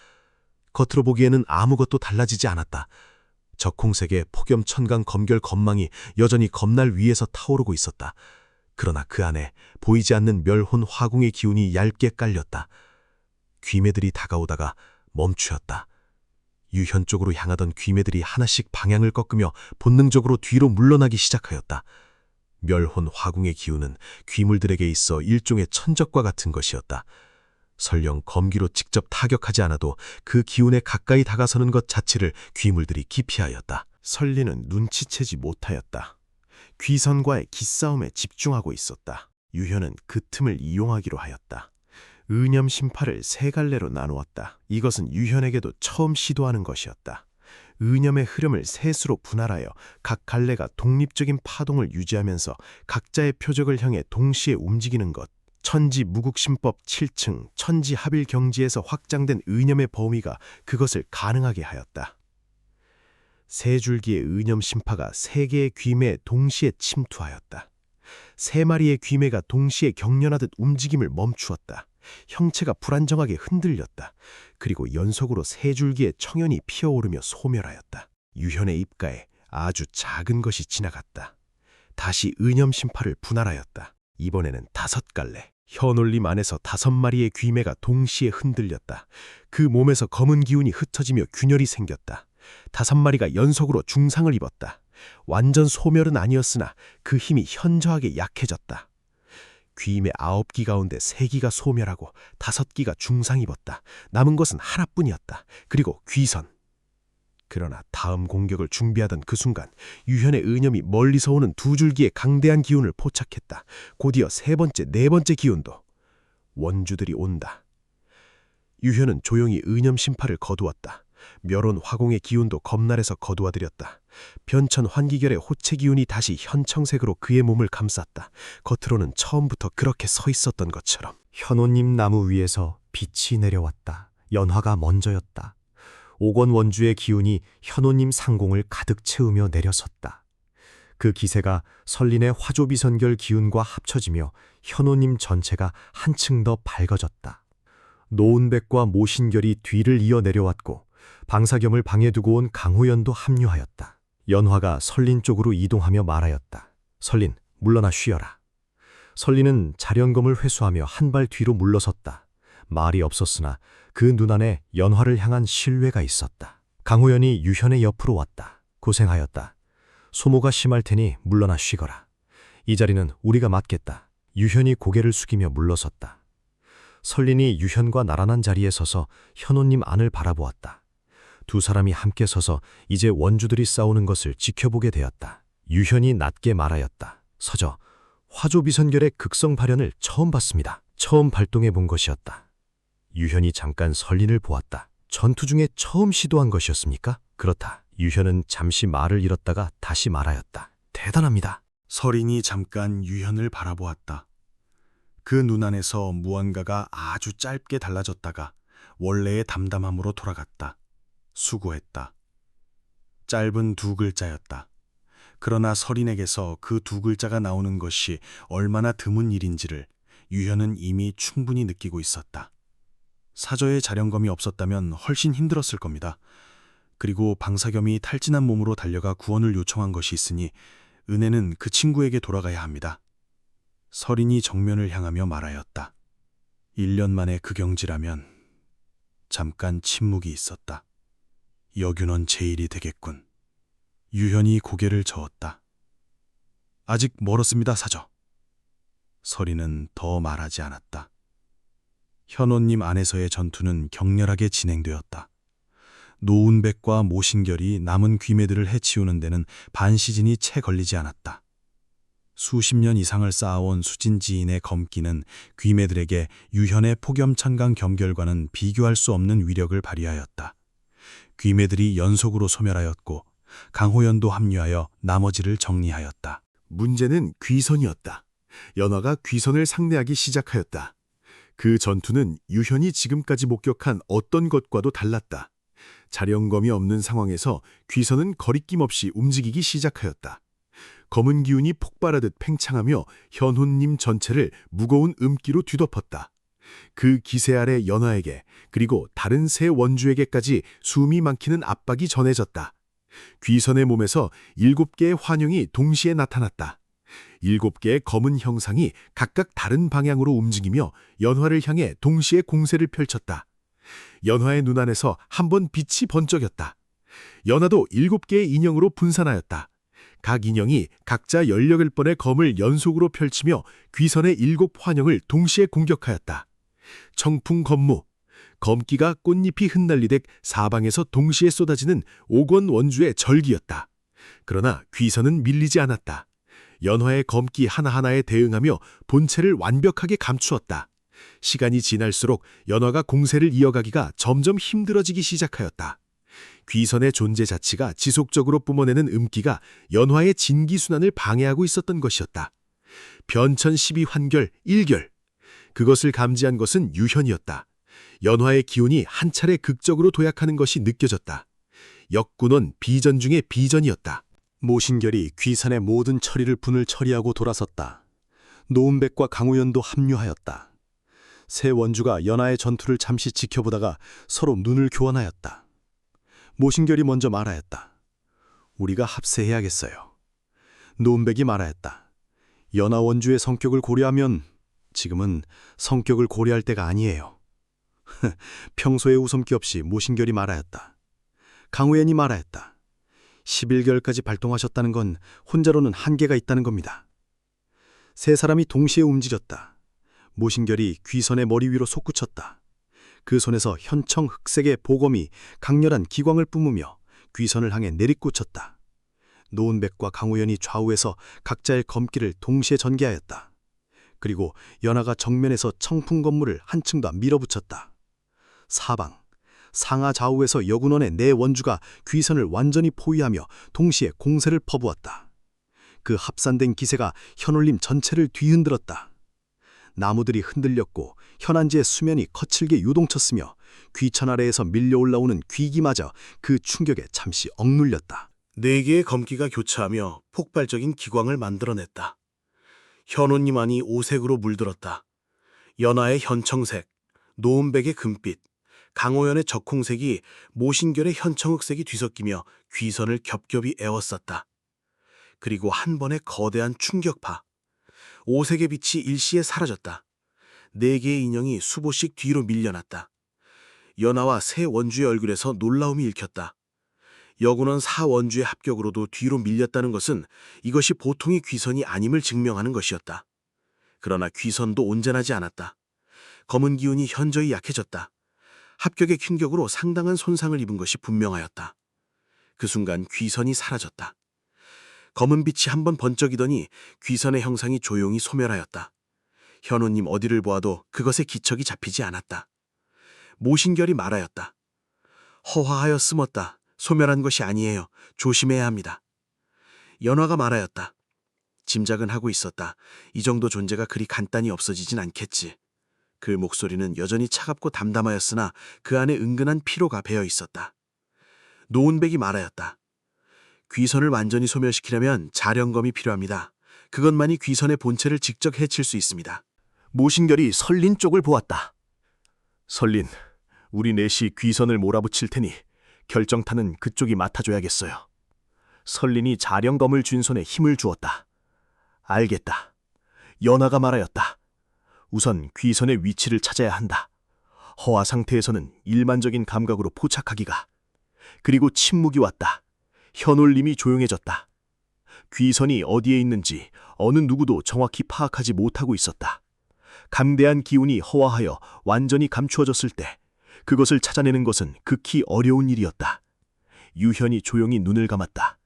겉으로 보기에는 아무것도 달라지지 않았다. 적홍색의 폭염 천강 검결 검망이 여전히 검날 위에서 타오르고 있었다. 그러나 그 안에 보이지 않는 멸혼 화공의 기운이 얇게 깔렸다. 귀매들이 다가오다가 멈추었다. 유현 쪽으로 향하던 귀매들이 하나씩 방향을 꺾으며 본능적으로 뒤로 물러나기 시작하였다. 멸혼 화궁의 기운은 귀물들에게 있어 일종의 천적과 같은 것이었다. 설령 검기로 직접 타격하지 않아도 그 기운에 가까이 다가서는 것 자체를 귀물들이 기피하였다. 설리는 눈치채지 못하였다. 귀선과의 기싸움에 집중하고 있었다. 유현은 그 틈을 이용하기로 하였다. 의념 심파를 세 갈래로 나누었다. 이것은 유현에게도 처음 시도하는 것이었다. 의념의 흐름을 셋으로 분할하여 각 갈래가 독립적인 파동을 유지하면서 각자의 표적을 향해 동시에 움직이는 것. 천지무국심법 7층 천지합일경지에서 확장된 의념의 범위가 그것을 가능하게 하였다. 세 줄기의 의념 심파가 세 개의 귀매에 동시에 침투하였다. 세 마리의 귀매가 동시에 경련하듯 움직임을 멈추었다. 형체가 불안정하게 흔들렸다. 그리고 연속으로 세 줄기의 청연이 피어오르며 소멸하였다. 유현의 입가에 아주 작은 것이 지나갔다. 다시 의념 심파를 분할하였다. 이번에는 5갈래. 혀놀림 안에서 5마리의 귀매가 동시에 흔들렸다. 그 몸에서 검은 기운이 흩어지며 균열이 생겼다. 5마리가 연속으로 중상을 입었다. 완전 소멸은 아니었으나 그 힘이 현저하게 약해졌다. 귀임의 9기 가운데 3기가 소멸하고 5기가 중상 입었다. 남은 것은 하나뿐이었다. 그리고 귀선. 그러나 다음 공격을 준비하던 그 순간 유현의 의념이 멀리서 오는 2줄기의 강대한 기운을 포착했다. 곧이어 3번째, 4번째 기운도. 원주들이 온다. 유현은 조용히 의념 심파를 거두었다. 멸온 화공의 기운도 검날에서 거두어들였다. 변천 환기결의 호체 기운이 다시 현청색으로 그의 몸을 감쌌다. 겉으로는 처음부터 그렇게 서 있었던 것처럼. 현호님 나무 위에서 빛이 내려왔다. 연화가 먼저였다. 옥원 원주의 기운이 현호님 상공을 가득 채우며 내려섰다. 그 기세가 설린의 화조비선결 기운과 합쳐지며 현호님 전체가 한층 더 밝아졌다. 노은백과 모신결이 뒤를 이어 내려왔고 방사겸을 방에 두고 온 강호연도 합류하였다. 연화가 설린 쪽으로 이동하며 말하였다. 설린, 물러나 쉬어라. 설린은 자련검을 회수하며 한 발 뒤로 물러섰다. 말이 없었으나 그 눈안에 연화를 향한 신뢰가 있었다. 강호연이 유현의 옆으로 왔다. 고생하였다. 소모가 심할 테니 물러나 쉬거라. 이 자리는 우리가 맡겠다. 유현이 고개를 숙이며 물러섰다. 설린이 유현과 나란한 자리에 서서 현호님 안을 바라보았다. 두 사람이 함께 서서 이제 원주들이 싸우는 것을 지켜보게 되었다. 유현이 낮게 말하였다. 서저, 화조비선결의 극성 발현을 처음 봤습니다. 처음 발동해 본 것이었다. 유현이 잠깐 설린을 보았다. 전투 중에 처음 시도한 것이었습니까? 그렇다. 유현은 잠시 말을 잃었다가 다시 말하였다. 대단합니다. 설인이 잠깐 유현을 바라보았다. 그 눈 안에서 무언가가 아주 짧게 달라졌다가 원래의 담담함으로 돌아갔다. 수고했다. 짧은 2글자였다. 그러나 설인에게서 그 2글자가 나오는 것이 얼마나 드문 일인지를 유현은 이미 충분히 느끼고 있었다. 사저에 자련검이 없었다면 훨씬 힘들었을 겁니다. 그리고 방사겸이 탈진한 몸으로 달려가 구원을 요청한 것이 있으니 은혜는 그 친구에게 돌아가야 합니다. 설인이 정면을 향하며 말하였다. 1년 만에 그 경지라면. 잠깐 침묵이 있었다. 여균원 제일이 되겠군. 유현이 고개를 저었다. 아직 멀었습니다, 사저. 설인은 더 말하지 않았다. 현호님 안에서의 전투는 격렬하게 진행되었다. 노은백과 모신결이 남은 귀매들을 해치우는 데는 반시즌이 채 걸리지 않았다. 수십 년 이상을 쌓아온 수진지인의 검기는 귀매들에게 유현의 폭염천강 겸결과는 비교할 수 없는 위력을 발휘하였다. 귀매들이 연속으로 소멸하였고 강호연도 합류하여 나머지를 정리하였다. 문제는 귀선이었다. 연화가 귀선을 상대하기 시작하였다. 그 전투는 유현이 지금까지 목격한 어떤 것과도 달랐다. 자령검이 없는 상황에서 귀선은 거리낌 없이 움직이기 시작하였다. 검은 기운이 폭발하듯 팽창하며 현호님 전체를 무거운 음기로 뒤덮었다. 그 기세 아래 연화에게 그리고 다른 세 원주에게까지 숨이 막히는 압박이 전해졌다. 귀선의 몸에서 7개의 환영이 동시에 나타났다. 7개의 검은 형상이 각각 다른 방향으로 움직이며 연화를 향해 동시에 공세를 펼쳤다. 연화의 눈 안에서 한 번 빛이 번쩍였다. 연화도 7개의 인형으로 분산하였다. 각 인형이 각자 16번의 검을 연속으로 펼치며 귀선의 7 환영을 동시에 공격하였다. 청풍 검무, 검기가 꽃잎이 흩날리듯 사방에서 동시에 쏟아지는 옥원 원주의 절기였다. 그러나 귀선은 밀리지 않았다. 연화의 검기 하나하나에 대응하며 본체를 완벽하게 감추었다. 시간이 지날수록 연화가 공세를 이어가기가 점점 힘들어지기 시작하였다. 귀선의 존재 자체가 지속적으로 뿜어내는 음기가 연화의 진기순환을 방해하고 있었던 것이었다. 변천 12환결 1결. 그것을 감지한 것은 유현이었다. 연화의 기운이 한 차례 극적으로 도약하는 것이 느껴졌다. 역군원 비전 중의 비전이었다. 모신결이 귀산의 모든 처리를 분을 처리하고 돌아섰다. 노은백과 강우연도 합류하였다. 세 원주가 연하의 전투를 잠시 지켜보다가 서로 눈을 교환하였다. 모신결이 먼저 말하였다. 우리가 합세해야겠어요. 노은백이 말하였다. 연하 원주의 성격을 고려하면 지금은 성격을 고려할 때가 아니에요. 평소에 웃음기 없이 모신결이 말하였다. 강우연이 말하였다. 11개월까지 발동하셨다는 건 혼자로는 한계가 있다는 겁니다. 세 사람이 동시에 움직였다. 모신결이 귀선의 머리 위로 솟구쳤다. 그 손에서 현청 흑색의 보검이 강렬한 기광을 뿜으며 귀선을 향해 내리꽂혔다. 노은백과 강우연이 좌우에서 각자의 검기를 동시에 전개하였다. 그리고 연하가 정면에서 청풍 건물을 한층 더 밀어붙였다. 사방, 상하 좌우에서 여군원의 네 원주가 귀선을 완전히 포위하며 동시에 공세를 퍼부었다. 그 합산된 기세가 현올림 전체를 뒤흔들었다. 나무들이 흔들렸고 현안지의 수면이 거칠게 요동쳤으며 귀천 아래에서 밀려올라오는 귀기마저 그 충격에 잠시 억눌렸다. 네 개의 검기가 교차하며 폭발적인 기광을 만들어냈다. 현호님 안이 오색으로 물들었다. 연하의 현청색, 노은백의 금빛, 강호연의 적홍색이 모신결의 현청흑색이 뒤섞이며 귀선을 겹겹이 에워쌌다. 그리고 한 번의 거대한 충격파. 오색의 빛이 일시에 사라졌다. 네 개의 인형이 수보씩 뒤로 밀려났다. 연하와 세 원주의 얼굴에서 놀라움이 읽혔다. 여군원 사 원주의 합격으로도 뒤로 밀렸다는 것은 이것이 보통의 귀선이 아님을 증명하는 것이었다. 그러나 귀선도 온전하지 않았다. 검은 기운이 현저히 약해졌다. 합격의 균격으로 상당한 손상을 입은 것이 분명하였다. 그 순간 귀선이 사라졌다. 검은 빛이 한번 번쩍이더니 귀선의 형상이 조용히 소멸하였다. 현우님 어디를 보아도 그것의 기척이 잡히지 않았다. 모신결이 말하였다. 허화하여 숨었다. 소멸한 것이 아니에요. 조심해야 합니다. 연화가 말하였다. 짐작은 하고 있었다. 이 정도 존재가 그리 간단히 없어지진 않겠지. 그 목소리는 여전히 차갑고 담담하였으나 그 안에 은근한 피로가 배어 있었다. 노은백이 말하였다. 귀선을 완전히 소멸시키려면 자령검이 필요합니다. 그것만이 귀선의 본체를 직접 해칠 수 있습니다. 모신결이 설린 쪽을 보았다. 설린, 우리 넷이 귀선을 몰아붙일 테니 결정타는 그쪽이 맡아줘야겠어요. 설린이 자령검을 쥔 손에 힘을 주었다. 알겠다. 연하가 말하였다. 우선 귀선의 위치를 찾아야 한다. 허화 상태에서는 일반적인 감각으로 포착하기가. 그리고 침묵이 왔다. 현올림이 조용해졌다. 귀선이 어디에 있는지 어느 누구도 정확히 파악하지 못하고 있었다. 감대한 기운이 허화하여 완전히 감추어졌을 때 그것을 찾아내는 것은 극히 어려운 일이었다. 유현이 조용히 눈을 감았다.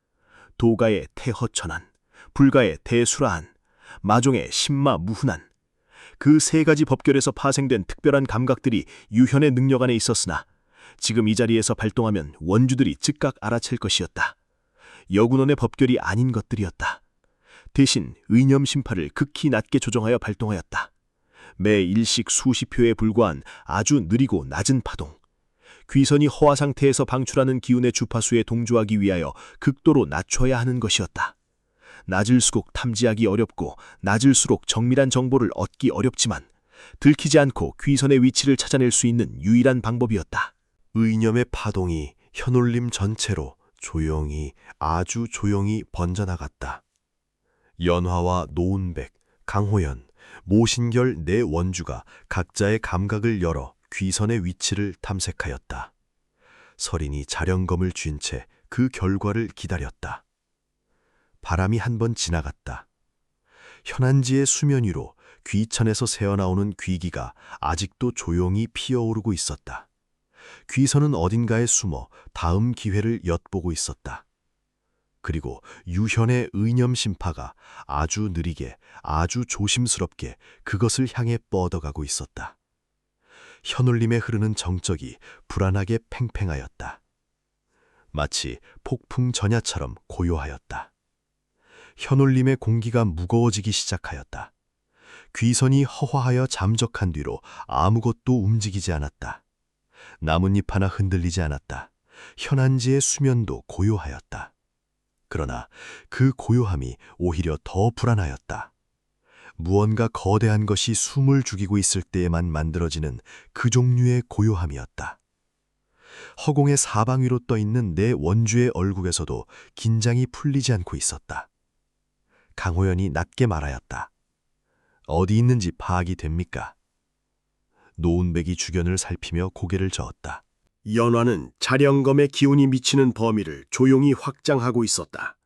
도가의 태허천한, 불가의 대수라한, 마종의 신마무훈한, 그 세 가지 법결에서 파생된 특별한 감각들이 유현의 능력 안에 있었으나 지금 이 자리에서 발동하면 원주들이 즉각 알아챌 것이었다. 여군원의 법결이 아닌 것들이었다. 대신 의념 심파를 극히 낮게 조정하여 발동하였다. 매 일씩 수십 표에 불과한 아주 느리고 낮은 파동. 귀선이 허화 상태에서 방출하는 기운의 주파수에 동조하기 위하여 극도로 낮춰야 하는 것이었다. 낮을수록 탐지하기 어렵고 낮을수록 정밀한 정보를 얻기 어렵지만 들키지 않고 귀선의 위치를 찾아낼 수 있는 유일한 방법이었다. 의념의 파동이 현올림 전체로 조용히 아주 조용히 번져나갔다. 연화와 노은백, 강호연, 모신결 네 원주가 각자의 감각을 열어 귀선의 위치를 탐색하였다. 설인이 자령검을 쥔 채 그 결과를 기다렸다. 바람이 한 번 지나갔다. 현안지의 수면 위로 귀천에서 새어나오는 귀기가 아직도 조용히 피어오르고 있었다. 귀선은 어딘가에 숨어 다음 기회를 엿보고 있었다. 그리고 유현의 의념 심파가 아주 느리게, 아주 조심스럽게 그것을 향해 뻗어가고 있었다. 현울림에 흐르는 정적이 불안하게 팽팽하였다. 마치 폭풍 전야처럼 고요하였다. 현울림의 공기가 무거워지기 시작하였다. 귀선이 허화하여 잠적한 뒤로 아무것도 움직이지 않았다. 나뭇잎 하나 흔들리지 않았다. 현안지의 수면도 고요하였다. 그러나 그 고요함이 오히려 더 불안하였다. 무언가 거대한 것이 숨을 죽이고 있을 때에만 만들어지는 그 종류의 고요함이었다. 허공의 사방 위로 떠있는 내 원주의 얼굴에서도 긴장이 풀리지 않고 있었다. 강호연이 낮게 말하였다. 어디 있는지 파악이 됩니까? 노은백이 주변을 살피며 고개를 저었다. 연화는 자령검의 기운이 미치는 범위를 조용히 확장하고 있었다.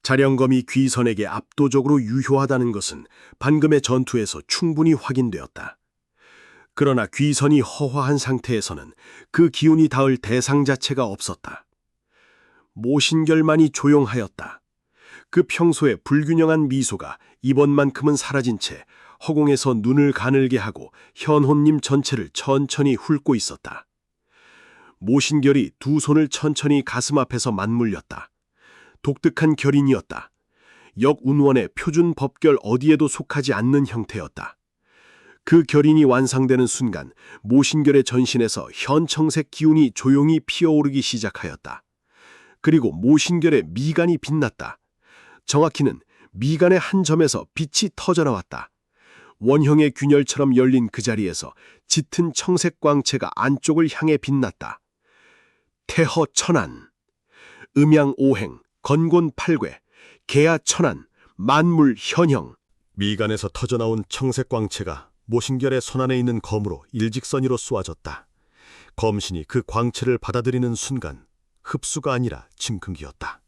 자령검이 귀선에게 압도적으로 유효하다는 것은 방금의 전투에서 충분히 확인되었다. 그러나 귀선이 허화한 상태에서는 그 기운이 닿을 대상 자체가 없었다. 모신결만이 조용하였다. 그 평소의 불균형한 미소가 이번만큼은 사라진 채 허공에서 눈을 가늘게 하고 현혼님 전체를 천천히 훑고 있었다. 모신결이 두 손을 천천히 가슴 앞에서 맞물렸다. 독특한 결인이었다. 역운원의 표준 법결 어디에도 속하지 않는 형태였다. 그 결인이 완성되는 순간 모신결의 전신에서 현청색 기운이 조용히 피어오르기 시작하였다. 그리고 모신결의 미간이 빛났다. 정확히는 미간의 한 점에서 빛이 터져나왔다. 원형의 균열처럼 열린 그 자리에서 짙은 청색 광채가 안쪽을 향해 빛났다. 태허천안, 음양오행, 건곤팔괴, 개야천안, 만물현형. 미간에서 터져나온 청색 광채가 모신결의 손안에 있는 검으로 일직선으로 쏘아졌다. 검신이 그 광채를 받아들이는 순간 흡수가 아니라 짐승기였다.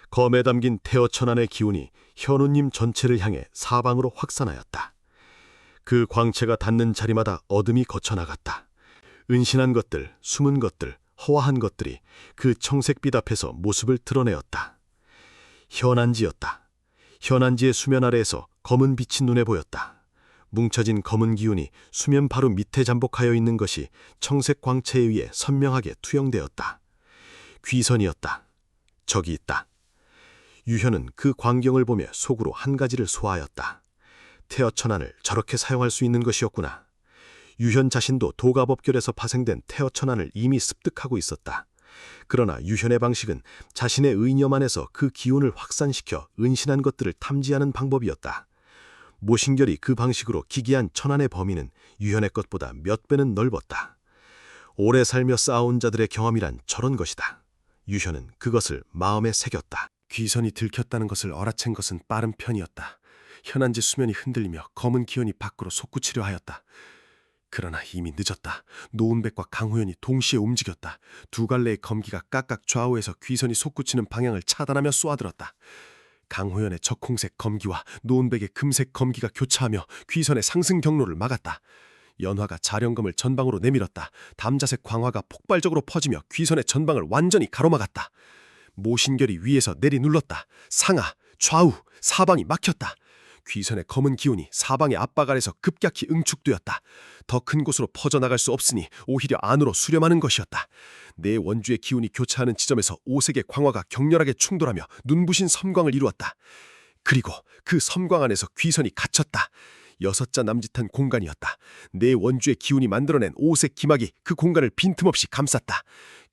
검에 담긴 태어천안의 기운이 현우님 전체를 향해 사방으로 확산하였다. 그 광채가 닿는 자리마다 어둠이 거쳐나갔다. 은신한 것들, 숨은 것들, 허화한 것들이 그 청색빛 앞에서 모습을 드러내었다. 현안지였다. 현안지의 수면 아래에서 검은 빛이 눈에 보였다. 뭉쳐진 검은 기운이 수면 바로 밑에 잠복하여 있는 것이 청색 광채에 의해 선명하게 투영되었다. 귀선이었다. 저기 있다. 유현은 그 광경을 보며 속으로 한 가지를 소화하였다. 태어천안을 저렇게 사용할 수 있는 것이었구나. 유현 자신도 도가법결에서 파생된 태어천안을 이미 습득하고 있었다. 그러나 유현의 방식은 자신의 의념 안에서 그 기운을 확산시켜 은신한 것들을 탐지하는 방법이었다. 모신결이 그 방식으로 기기한 천안의 범위는 유현의 것보다 몇 배는 넓었다. 오래 살며 쌓아온 자들의 경험이란 저런 것이다. 유현은 그것을 마음에 새겼다. 귀선이 들켰다는 것을 알아챈 것은 빠른 편이었다. 현안지 수면이 흔들리며 검은 기운이 밖으로 솟구치려 하였다. 그러나 이미 늦었다. 노은백과 강호연이 동시에 움직였다. 두 갈래의 검기가 각각 좌우에서 귀선이 솟구치는 방향을 차단하며 쏘아들었다. 강호연의 적홍색 검기와 노은백의 금색 검기가 교차하며 귀선의 상승 경로를 막았다. 연화가 자령검을 전방으로 내밀었다. 담자색 광화가 폭발적으로 퍼지며 귀선의 전방을 완전히 가로막았다. 모신결이 위에서 내리눌렀다. 상하, 좌우, 사방이 막혔다. 귀선의 검은 기운이 사방의 압박 아래서 급격히 응축되었다. 더 큰 곳으로 퍼져나갈 수 없으니 오히려 안으로 수렴하는 것이었다. 네 원주의 기운이 교차하는 지점에서 오색의 광화가 격렬하게 충돌하며 눈부신 섬광을 이루었다. 그리고 그 섬광 안에서 귀선이 갇혔다. 6자 남짓한 공간이었다. 네 원주의 기운이 만들어낸 오색 기막이 그 공간을 빈틈없이 감쌌다.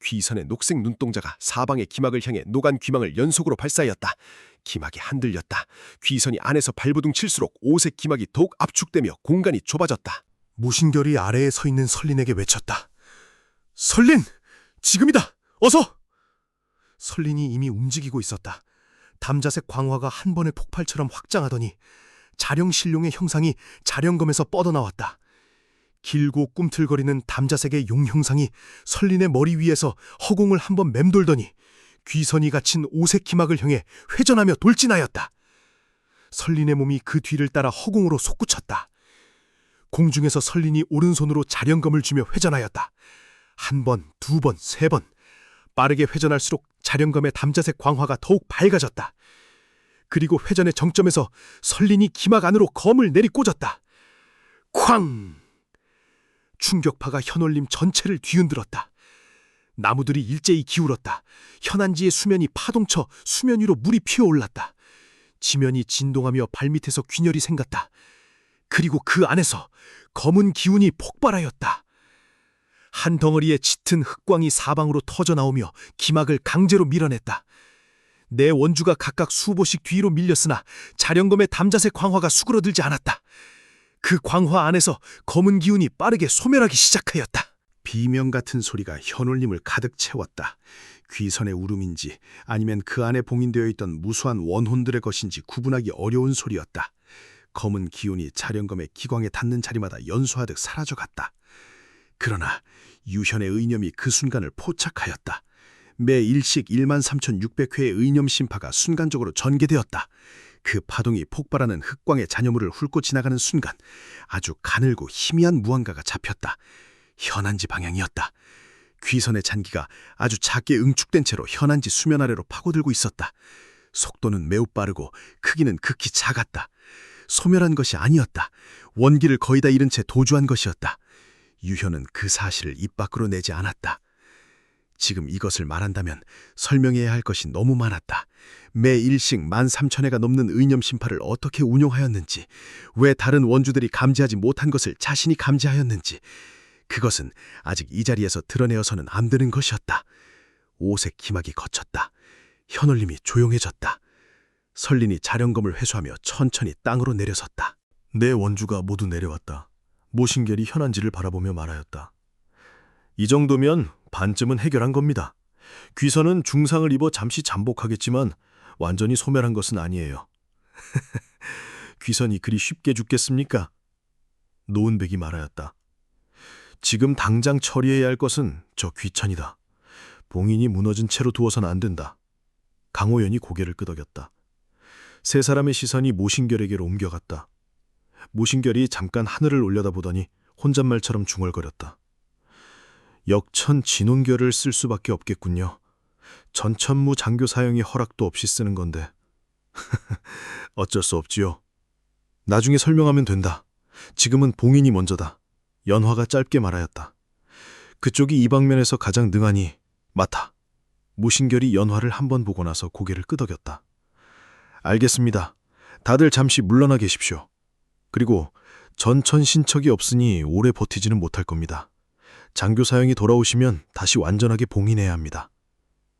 귀선의 녹색 눈동자가 사방의 기막을 향해 노간 귀망을 연속으로 발사하였다. 기막이 흔들렸다. 귀선이 안에서 발버둥 칠수록 오색 기막이 더욱 압축되며 공간이 좁아졌다. 모신결이 아래에 서 있는 설린에게 외쳤다. 설린! 지금이다! 어서! 설린이 이미 움직이고 있었다. 담자색 광화가 한 번의 폭발처럼 확장하더니 자령신룡의 형상이 자령검에서 뻗어나왔다. 길고 꿈틀거리는 담자색의 용 형상이 설린의 머리 위에서 허공을 한번 맴돌더니 귀선이 갇힌 오색 기막을 향해 회전하며 돌진하였다. 설린의 몸이 그 뒤를 따라 허공으로 솟구쳤다. 공중에서 설린이 오른손으로 자령검을 쥐며 회전하였다. 한 번, 두 번, 세 번. 빠르게 회전할수록 자령검의 담자색 광화가 더욱 밝아졌다. 그리고 회전의 정점에서 설린이 기막 안으로 검을 내리꽂았다. 쾅! 충격파가 현올림 전체를 뒤흔들었다. 나무들이 일제히 기울었다. 현안지의 수면이 파동쳐 수면 위로 물이 피어올랐다. 지면이 진동하며 발밑에서 균열이 생겼다. 그리고 그 안에서 검은 기운이 폭발하였다. 한 덩어리의 짙은 흑광이 사방으로 터져나오며 기막을 강제로 밀어냈다. 내 원주가 각각 수보씩 뒤로 밀렸으나 자령검의 담자색 광화가 수그러들지 않았다. 그 광화 안에서 검은 기운이 빠르게 소멸하기 시작하였다. 비명 같은 소리가 현울림을 가득 채웠다. 귀선의 울음인지 아니면 그 안에 봉인되어 있던 무수한 원혼들의 것인지 구분하기 어려운 소리였다. 검은 기운이 자령검의 기광에 닿는 자리마다 연소하듯 사라져갔다. 그러나 유현의 의념이 그 순간을 포착하였다. 매 일씩 13,600회의 의념 심파가 순간적으로 전개되었다. 그 파동이 폭발하는 흑광의 잔여물을 훑고 지나가는 순간 아주 가늘고 희미한 무언가가 잡혔다. 현안지 방향이었다. 귀선의 잔기가 아주 작게 응축된 채로 현안지 수면 아래로 파고들고 있었다. 속도는 매우 빠르고 크기는 극히 작았다. 소멸한 것이 아니었다. 원기를 거의 다 잃은 채 도주한 것이었다. 유현은 그 사실을 입 밖으로 내지 않았다. 지금 이것을 말한다면 설명해야 할 것이 너무 많았다. 매 일씩 13,000회가 넘는 의념 심파를 어떻게 운용하였는지, 왜 다른 원주들이 감지하지 못한 것을 자신이 감지하였는지, 그것은 아직 이 자리에서 드러내어서는 안 되는 것이었다. 오색 기막이 걷혔다. 현올림이 조용해졌다. 설린이 자령검을 회수하며 천천히 땅으로 내려섰다. 내 원주가 모두 내려왔다. 모신결이 현안지를 바라보며 말하였다. 이 정도면 반쯤은 해결한 겁니다. 귀선은 중상을 입어 잠시 잠복하겠지만 완전히 소멸한 것은 아니에요. 귀선이 그리 쉽게 죽겠습니까? 노은백이 말하였다. 지금 당장 처리해야 할 것은 저 귀천이다. 봉인이 무너진 채로 두어서는 안 된다. 강호연이 고개를 끄덕였다. 세 사람의 시선이 모신결에게로 옮겨갔다. 모신결이 잠깐 하늘을 올려다보더니 혼잣말처럼 중얼거렸다. 역천 진혼결을 쓸 수밖에 없겠군요. 전천무 장교 사형이 허락도 없이 쓰는 건데. 어쩔 수 없지요. 나중에 설명하면 된다. 지금은 봉인이 먼저다. 연화가 짧게 말하였다. 그쪽이 이 방면에서 가장 능하니 맡아. 모신결이 연화를 한번 보고 나서 고개를 끄덕였다. 알겠습니다. 다들 잠시 물러나 계십시오. 그리고 전천 신척이 없으니 오래 버티지는 못할 겁니다. 장교 사형이 돌아오시면 다시 완전하게 봉인해야 합니다.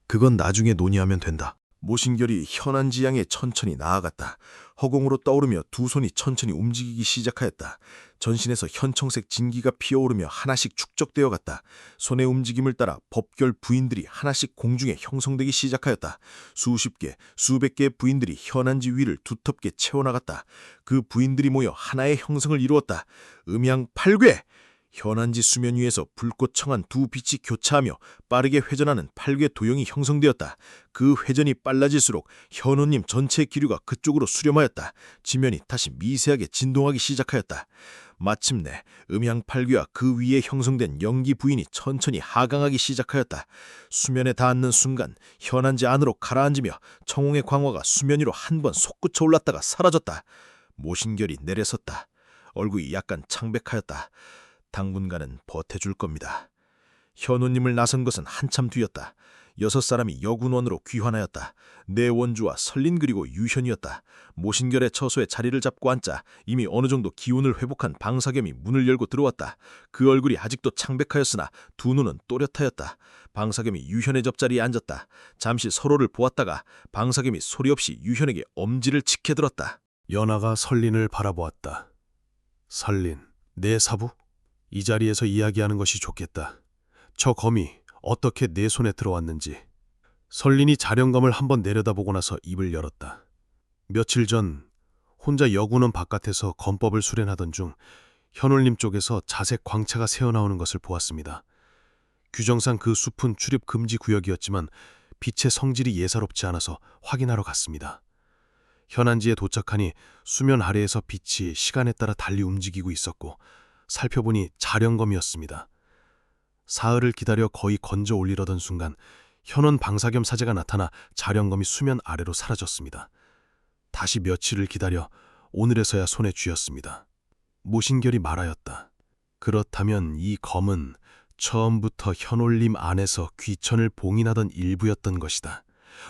그건 나중에 논의하면 된다. 모신결이 현안지 향해 천천히 나아갔다. 허공으로 떠오르며 두 손이 천천히 움직이기 시작하였다. 전신에서 현청색 진기가 피어오르며 하나씩 축적되어 갔다. 손의 움직임을 따라 법결 부인들이 하나씩 공중에 형성되기 시작하였다. 수십 개, 수백 개의 부인들이 현안지 위를 두텁게 채워나갔다. 그 부인들이 모여 하나의 형성을 이루었다. 음양팔괴! 현안지 수면 위에서 불꽃청한 두 빛이 교차하며 빠르게 회전하는 팔괴 도형이 형성되었다. 그 회전이 빨라질수록 현호님 전체의 기류가 그쪽으로 수렴하였다. 지면이 다시 미세하게 진동하기 시작하였다. 마침내 음양팔괴와 그 위에 형성된 연기 부인이 천천히 하강하기 시작하였다. 수면에 닿는 순간 현안지 안으로 가라앉으며 청홍의 광화가 수면 위로 한 번 솟구쳐 올랐다가 사라졌다. 모신결이 내려섰다. 얼굴이 약간 창백하였다. 당분간은 버텨줄 겁니다. 현우님을 나선 것은 한참 뒤였다. 6사람이 여군원으로 귀환하였다. 내 원주와 설린 그리고 유현이었다. 모신결의 처소에 자리를 잡고 앉자 이미 어느 정도 기운을 회복한 방사겸이 문을 열고 들어왔다. 그 얼굴이 아직도 창백하였으나 두 눈은 또렷하였다. 방사겸이 유현의 옆자리에 앉았다. 잠시 서로를 보았다가 방사겸이 소리 없이 유현에게 엄지를 치켜들었다. 연하가 설린을 바라보았다. 설린, 내 사부? 이 자리에서 이야기하는 것이 좋겠다. 저 검이 어떻게 내 손에 들어왔는지. 설린이 자령검을 한번 내려다보고 나서 입을 열었다. 며칠 전 혼자 여군원 바깥에서 검법을 수련하던 중 현울님 쪽에서 자색 광채가 새어나오는 것을 보았습니다. 규정상 그 숲은 출입 금지 구역이었지만 빛의 성질이 예사롭지 않아서 확인하러 갔습니다. 현안지에 도착하니 수면 아래에서 빛이 시간에 따라 달리 움직이고 있었고 살펴보니 자령검이었습니다. 사흘을 기다려 거의 건져 올리려던 순간 현원 방사겸 사제가 나타나 자령검이 수면 아래로 사라졌습니다. 다시 며칠을 기다려 오늘에서야 손에 쥐었습니다. 모신결이 말하였다. 그렇다면 이 검은 처음부터 현올림 안에서 귀천을 봉인하던 일부였던 것이다.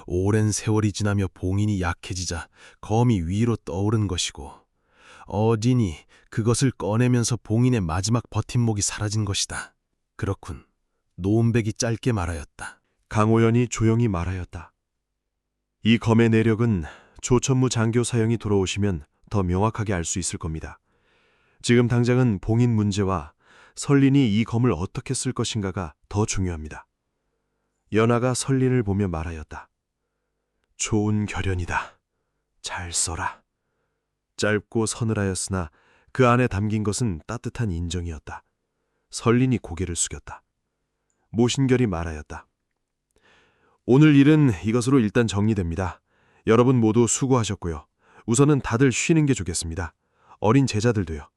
오랜 세월이 지나며 봉인이 약해지자 검이 위로 떠오른 것이고 어진이 그것을 꺼내면서 봉인의 마지막 버팀목이 사라진 것이다. 그렇군. 노은백이 짧게 말하였다. 강호연이 조용히 말하였다. 이 검의 내력은 조천무 장교 사형이 돌아오시면 더 명확하게 알 수 있을 겁니다. 지금 당장은 봉인 문제와 설린이 이 검을 어떻게 쓸 것인가가 더 중요합니다. 연하가 설린을 보며 말하였다. 좋은 결연이다. 잘 써라. 짧고 서늘하였으나 그 안에 담긴 것은 따뜻한 인정이었다. 설린이 고개를 숙였다. 모신결이 말하였다. 오늘 일은 이것으로 일단 정리됩니다. 여러분 모두 수고하셨고요. 우선은 다들 쉬는 게 좋겠습니다. 어린 제자들도요.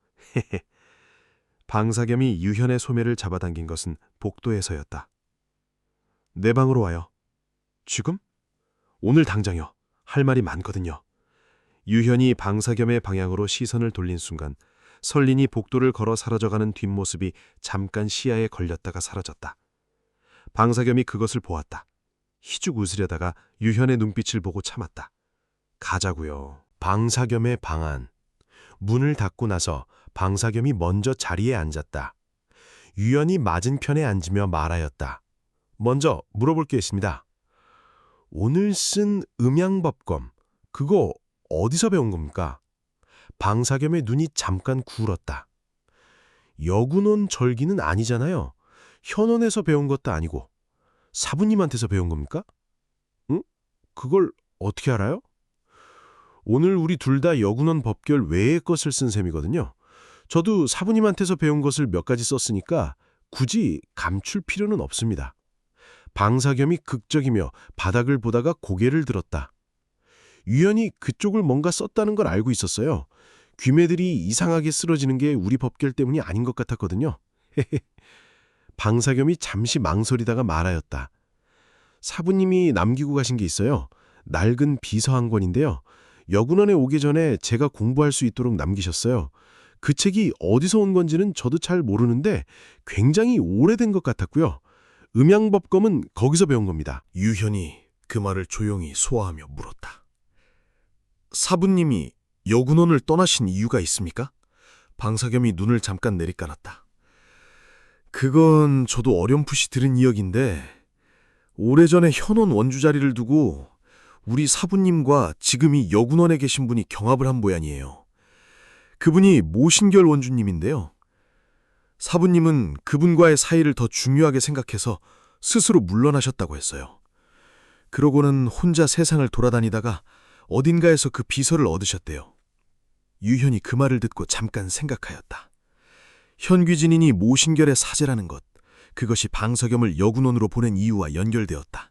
방사겸이 유현의 소매를 잡아당긴 것은 복도에서였다. 내 방으로 와요. 지금? 오늘 당장요. 할 말이 많거든요. 유현이 방사겸의 방향으로 시선을 돌린 순간 설린이 복도를 걸어 사라져가는 뒷모습이 잠깐 시야에 걸렸다가 사라졌다. 방사겸이 그것을 보았다. 희죽 웃으려다가 유현의 눈빛을 보고 참았다. 가자고요. 방사겸의 방 안. 문을 닫고 나서 방사겸이 먼저 자리에 앉았다. 유연이 맞은편에 앉으며 말하였다. 먼저 물어볼 게 있습니다. 오늘 쓴 음양법검, 그거 어디서 배운 겁니까? 방사겸의 눈이 잠깐 굴었다. 여군원 절기는 아니잖아요. 현원에서 배운 것도 아니고 사부님한테서 배운 겁니까? 응? 그걸 어떻게 알아요? 오늘 우리 둘 다 여군원 법결 외의 것을 쓴 셈이거든요. 저도 사부님한테서 배운 것을 몇 가지 썼으니까 굳이 감출 필요는 없습니다. 방사겸이 극적이며 바닥을 보다가 고개를 들었다. 유연이 그쪽을 뭔가 썼다는 걸 알고 있었어요. 귀매들이 이상하게 쓰러지는 게 우리 법결 때문이 아닌 것 같았거든요. 방사겸이 잠시 망설이다가 말하였다. 사부님이 남기고 가신 게 있어요. 낡은 비서 한 권인데요. 여군원에 오기 전에 제가 공부할 수 있도록 남기셨어요. 그 책이 어디서 온 건지는 저도 잘 모르는데 굉장히 오래된 것 같았고요. 음양법검은 거기서 배운 겁니다. 유현이 그 말을 조용히 소화하며 물었다. 사부님이 여군원을 떠나신 이유가 있습니까? 방사겸이 눈을 잠깐 내리깔았다. 그건 저도 어렴풋이 들은 이야기인데 오래전에 현원 원주 자리를 두고 우리 사부님과 지금이 여군원에 계신 분이 경합을 한 모양이에요. 그분이 모신결 원주님인데요. 사부님은 그분과의 사이를 더 중요하게 생각해서 스스로 물러나셨다고 했어요. 그러고는 혼자 세상을 돌아다니다가 어딘가에서 그 비서를 얻으셨대요. 유현이 그 말을 듣고 잠깐 생각하였다. 현귀진인이 모신결의 사제라는 것, 그것이 방사겸을 여군원으로 보낸 이유와 연결되었다.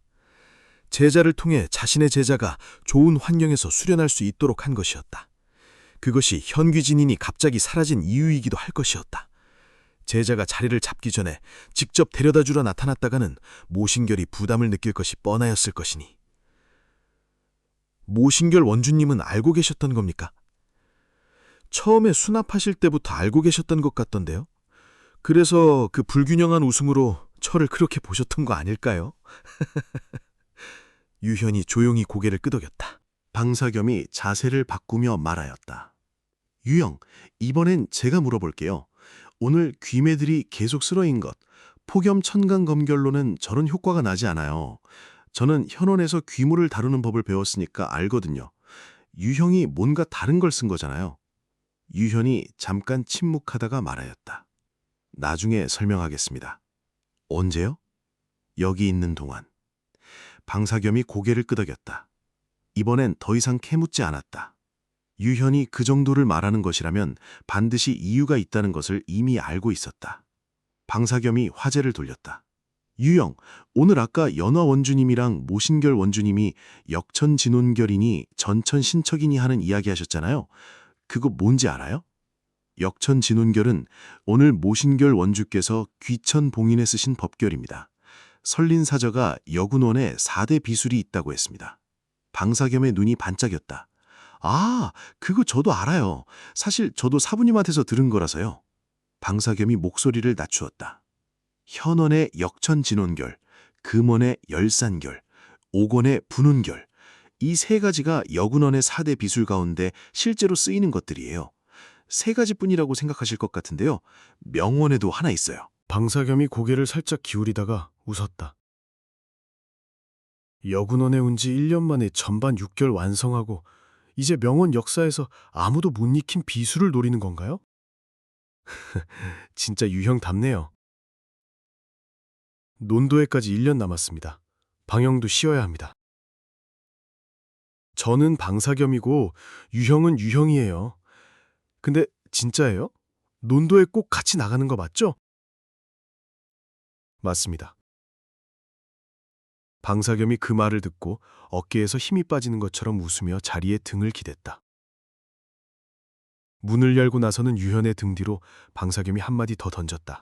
제자를 통해 자신의 제자가 좋은 환경에서 수련할 수 있도록 한 것이었다. 그것이 현귀진인이 갑자기 사라진 이유이기도 할 것이었다. 제자가 자리를 잡기 전에 직접 데려다주러 나타났다가는 모신결이 부담을 느낄 것이 뻔하였을 것이니. 모신결 원주님은 알고 계셨던 겁니까? 처음에 수납하실 때부터 알고 계셨던 것 같던데요. 그래서 그 불균형한 웃음으로 저를 그렇게 보셨던 거 아닐까요? 유현이 조용히 고개를 끄덕였다. 방사겸이 자세를 바꾸며 말하였다. 유영, 이번엔 제가 물어볼게요. 오늘 귀매들이 계속 쓰러인 것, 폭염 천간검결로는 저런 효과가 나지 않아요. 저는 현원에서 귀물을 다루는 법을 배웠으니까 알거든요. 유형이 뭔가 다른 걸 쓴 거잖아요. 유현이 잠깐 침묵하다가 말하였다. 나중에 설명하겠습니다. 언제요? 여기 있는 동안. 방사겸이 고개를 끄덕였다. 이번엔 더 이상 캐묻지 않았다. 유현이 그 정도를 말하는 것이라면 반드시 이유가 있다는 것을 이미 알고 있었다. 방사겸이 화제를 돌렸다. 유영, 오늘 아까 연화 원주님이랑 모신결 원주님이 역천진혼결이니 전천신척이니 하는 이야기 하셨잖아요. 그거 뭔지 알아요? 역천진혼결은 오늘 모신결 원주께서 귀천봉인에 쓰신 법결입니다. 설린사저가 여군원에 4대 비술이 있다고 했습니다. 방사겸의 눈이 반짝였다. 아, 그거 저도 알아요. 사실 저도 사부님한테서 들은 거라서요. 방사겸이 목소리를 낮추었다. 현원의 역천진원결, 금원의 열산결, 옥원의 분운결. 이 세 가지가 여군원의 4대 비술 가운데 실제로 쓰이는 것들이에요. 세 가지뿐이라고 생각하실 것 같은데요. 명원에도 하나 있어요. 방사겸이 고개를 살짝 기울이다가 웃었다. 여군원에 온 지 1년 만에 전반 6결 완성하고 이제 명원 역사에서 아무도 못 익힌 비수를 노리는 건가요? 진짜 유형답네요. 논도회까지 1년 남았습니다. 방영도 쉬어야 합니다. 저는 방사겸이고 유형은 유형이에요. 근데 진짜예요? 논도회 꼭 같이 나가는 거 맞죠? 맞습니다. 방사겸이 그 말을 듣고 어깨에서 힘이 빠지는 것처럼 웃으며 자리에 등을 기댔다. 문을 열고 나서는 유현의 등 뒤로 방사겸이 한마디 더 던졌다.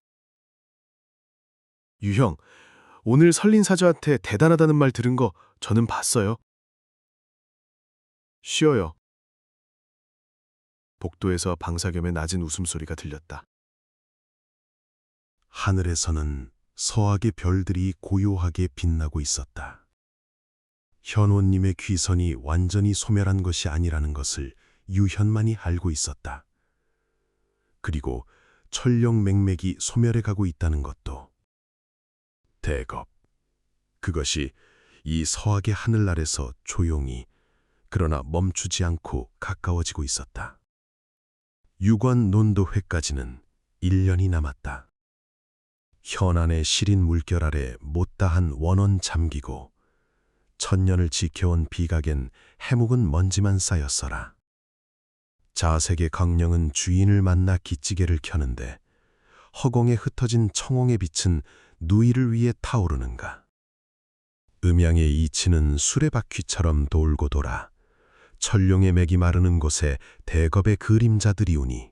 유형, 오늘 설린사저한테 대단하다는 말 들은 거 저는 봤어요. 쉬어요. 복도에서 방사겸의 낮은 웃음소리가 들렸다. 하늘에서는 서학의 별들이 고요하게 빛나고 있었다. 현원님의 귀선이 완전히 소멸한 것이 아니라는 것을 유현만이 알고 있었다. 그리고 천령맹맥이 소멸해 가고 있다는 것도. 대겁. 그것이 이 서학의 하늘 아래서 조용히 그러나 멈추지 않고 가까워지고 있었다. 유관 논도회까지는 1년이 남았다. 현안의 시린 물결 아래 못다한 원원 잠기고 천년을 지켜온 비각엔 해묵은 먼지만 쌓였어라. 자색의 강령은 주인을 만나 기찌개를 켜는데 허공에 흩어진 청홍의 빛은 누이를 위해 타오르는가. 음양의 이치는 수레바퀴처럼 돌고 돌아 천룡의 맥이 마르는 곳에 대겁의 그림자들이 우니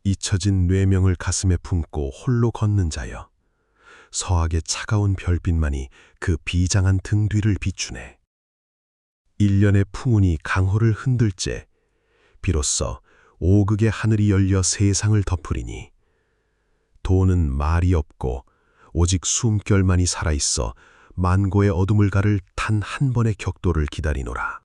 잊혀진 뇌명을 가슴에 품고 홀로 걷는 자여 서학의 차가운 별빛만이 그 비장한 등 뒤를 비추네. 1년의 풍운이 강호를 흔들째 비로소 오극의 하늘이 열려 세상을 덮으리니 도는 말이 없고 오직 숨결만이 살아있어 만고의 어둠을 가를 단 한 번의 격도를 기다리노라.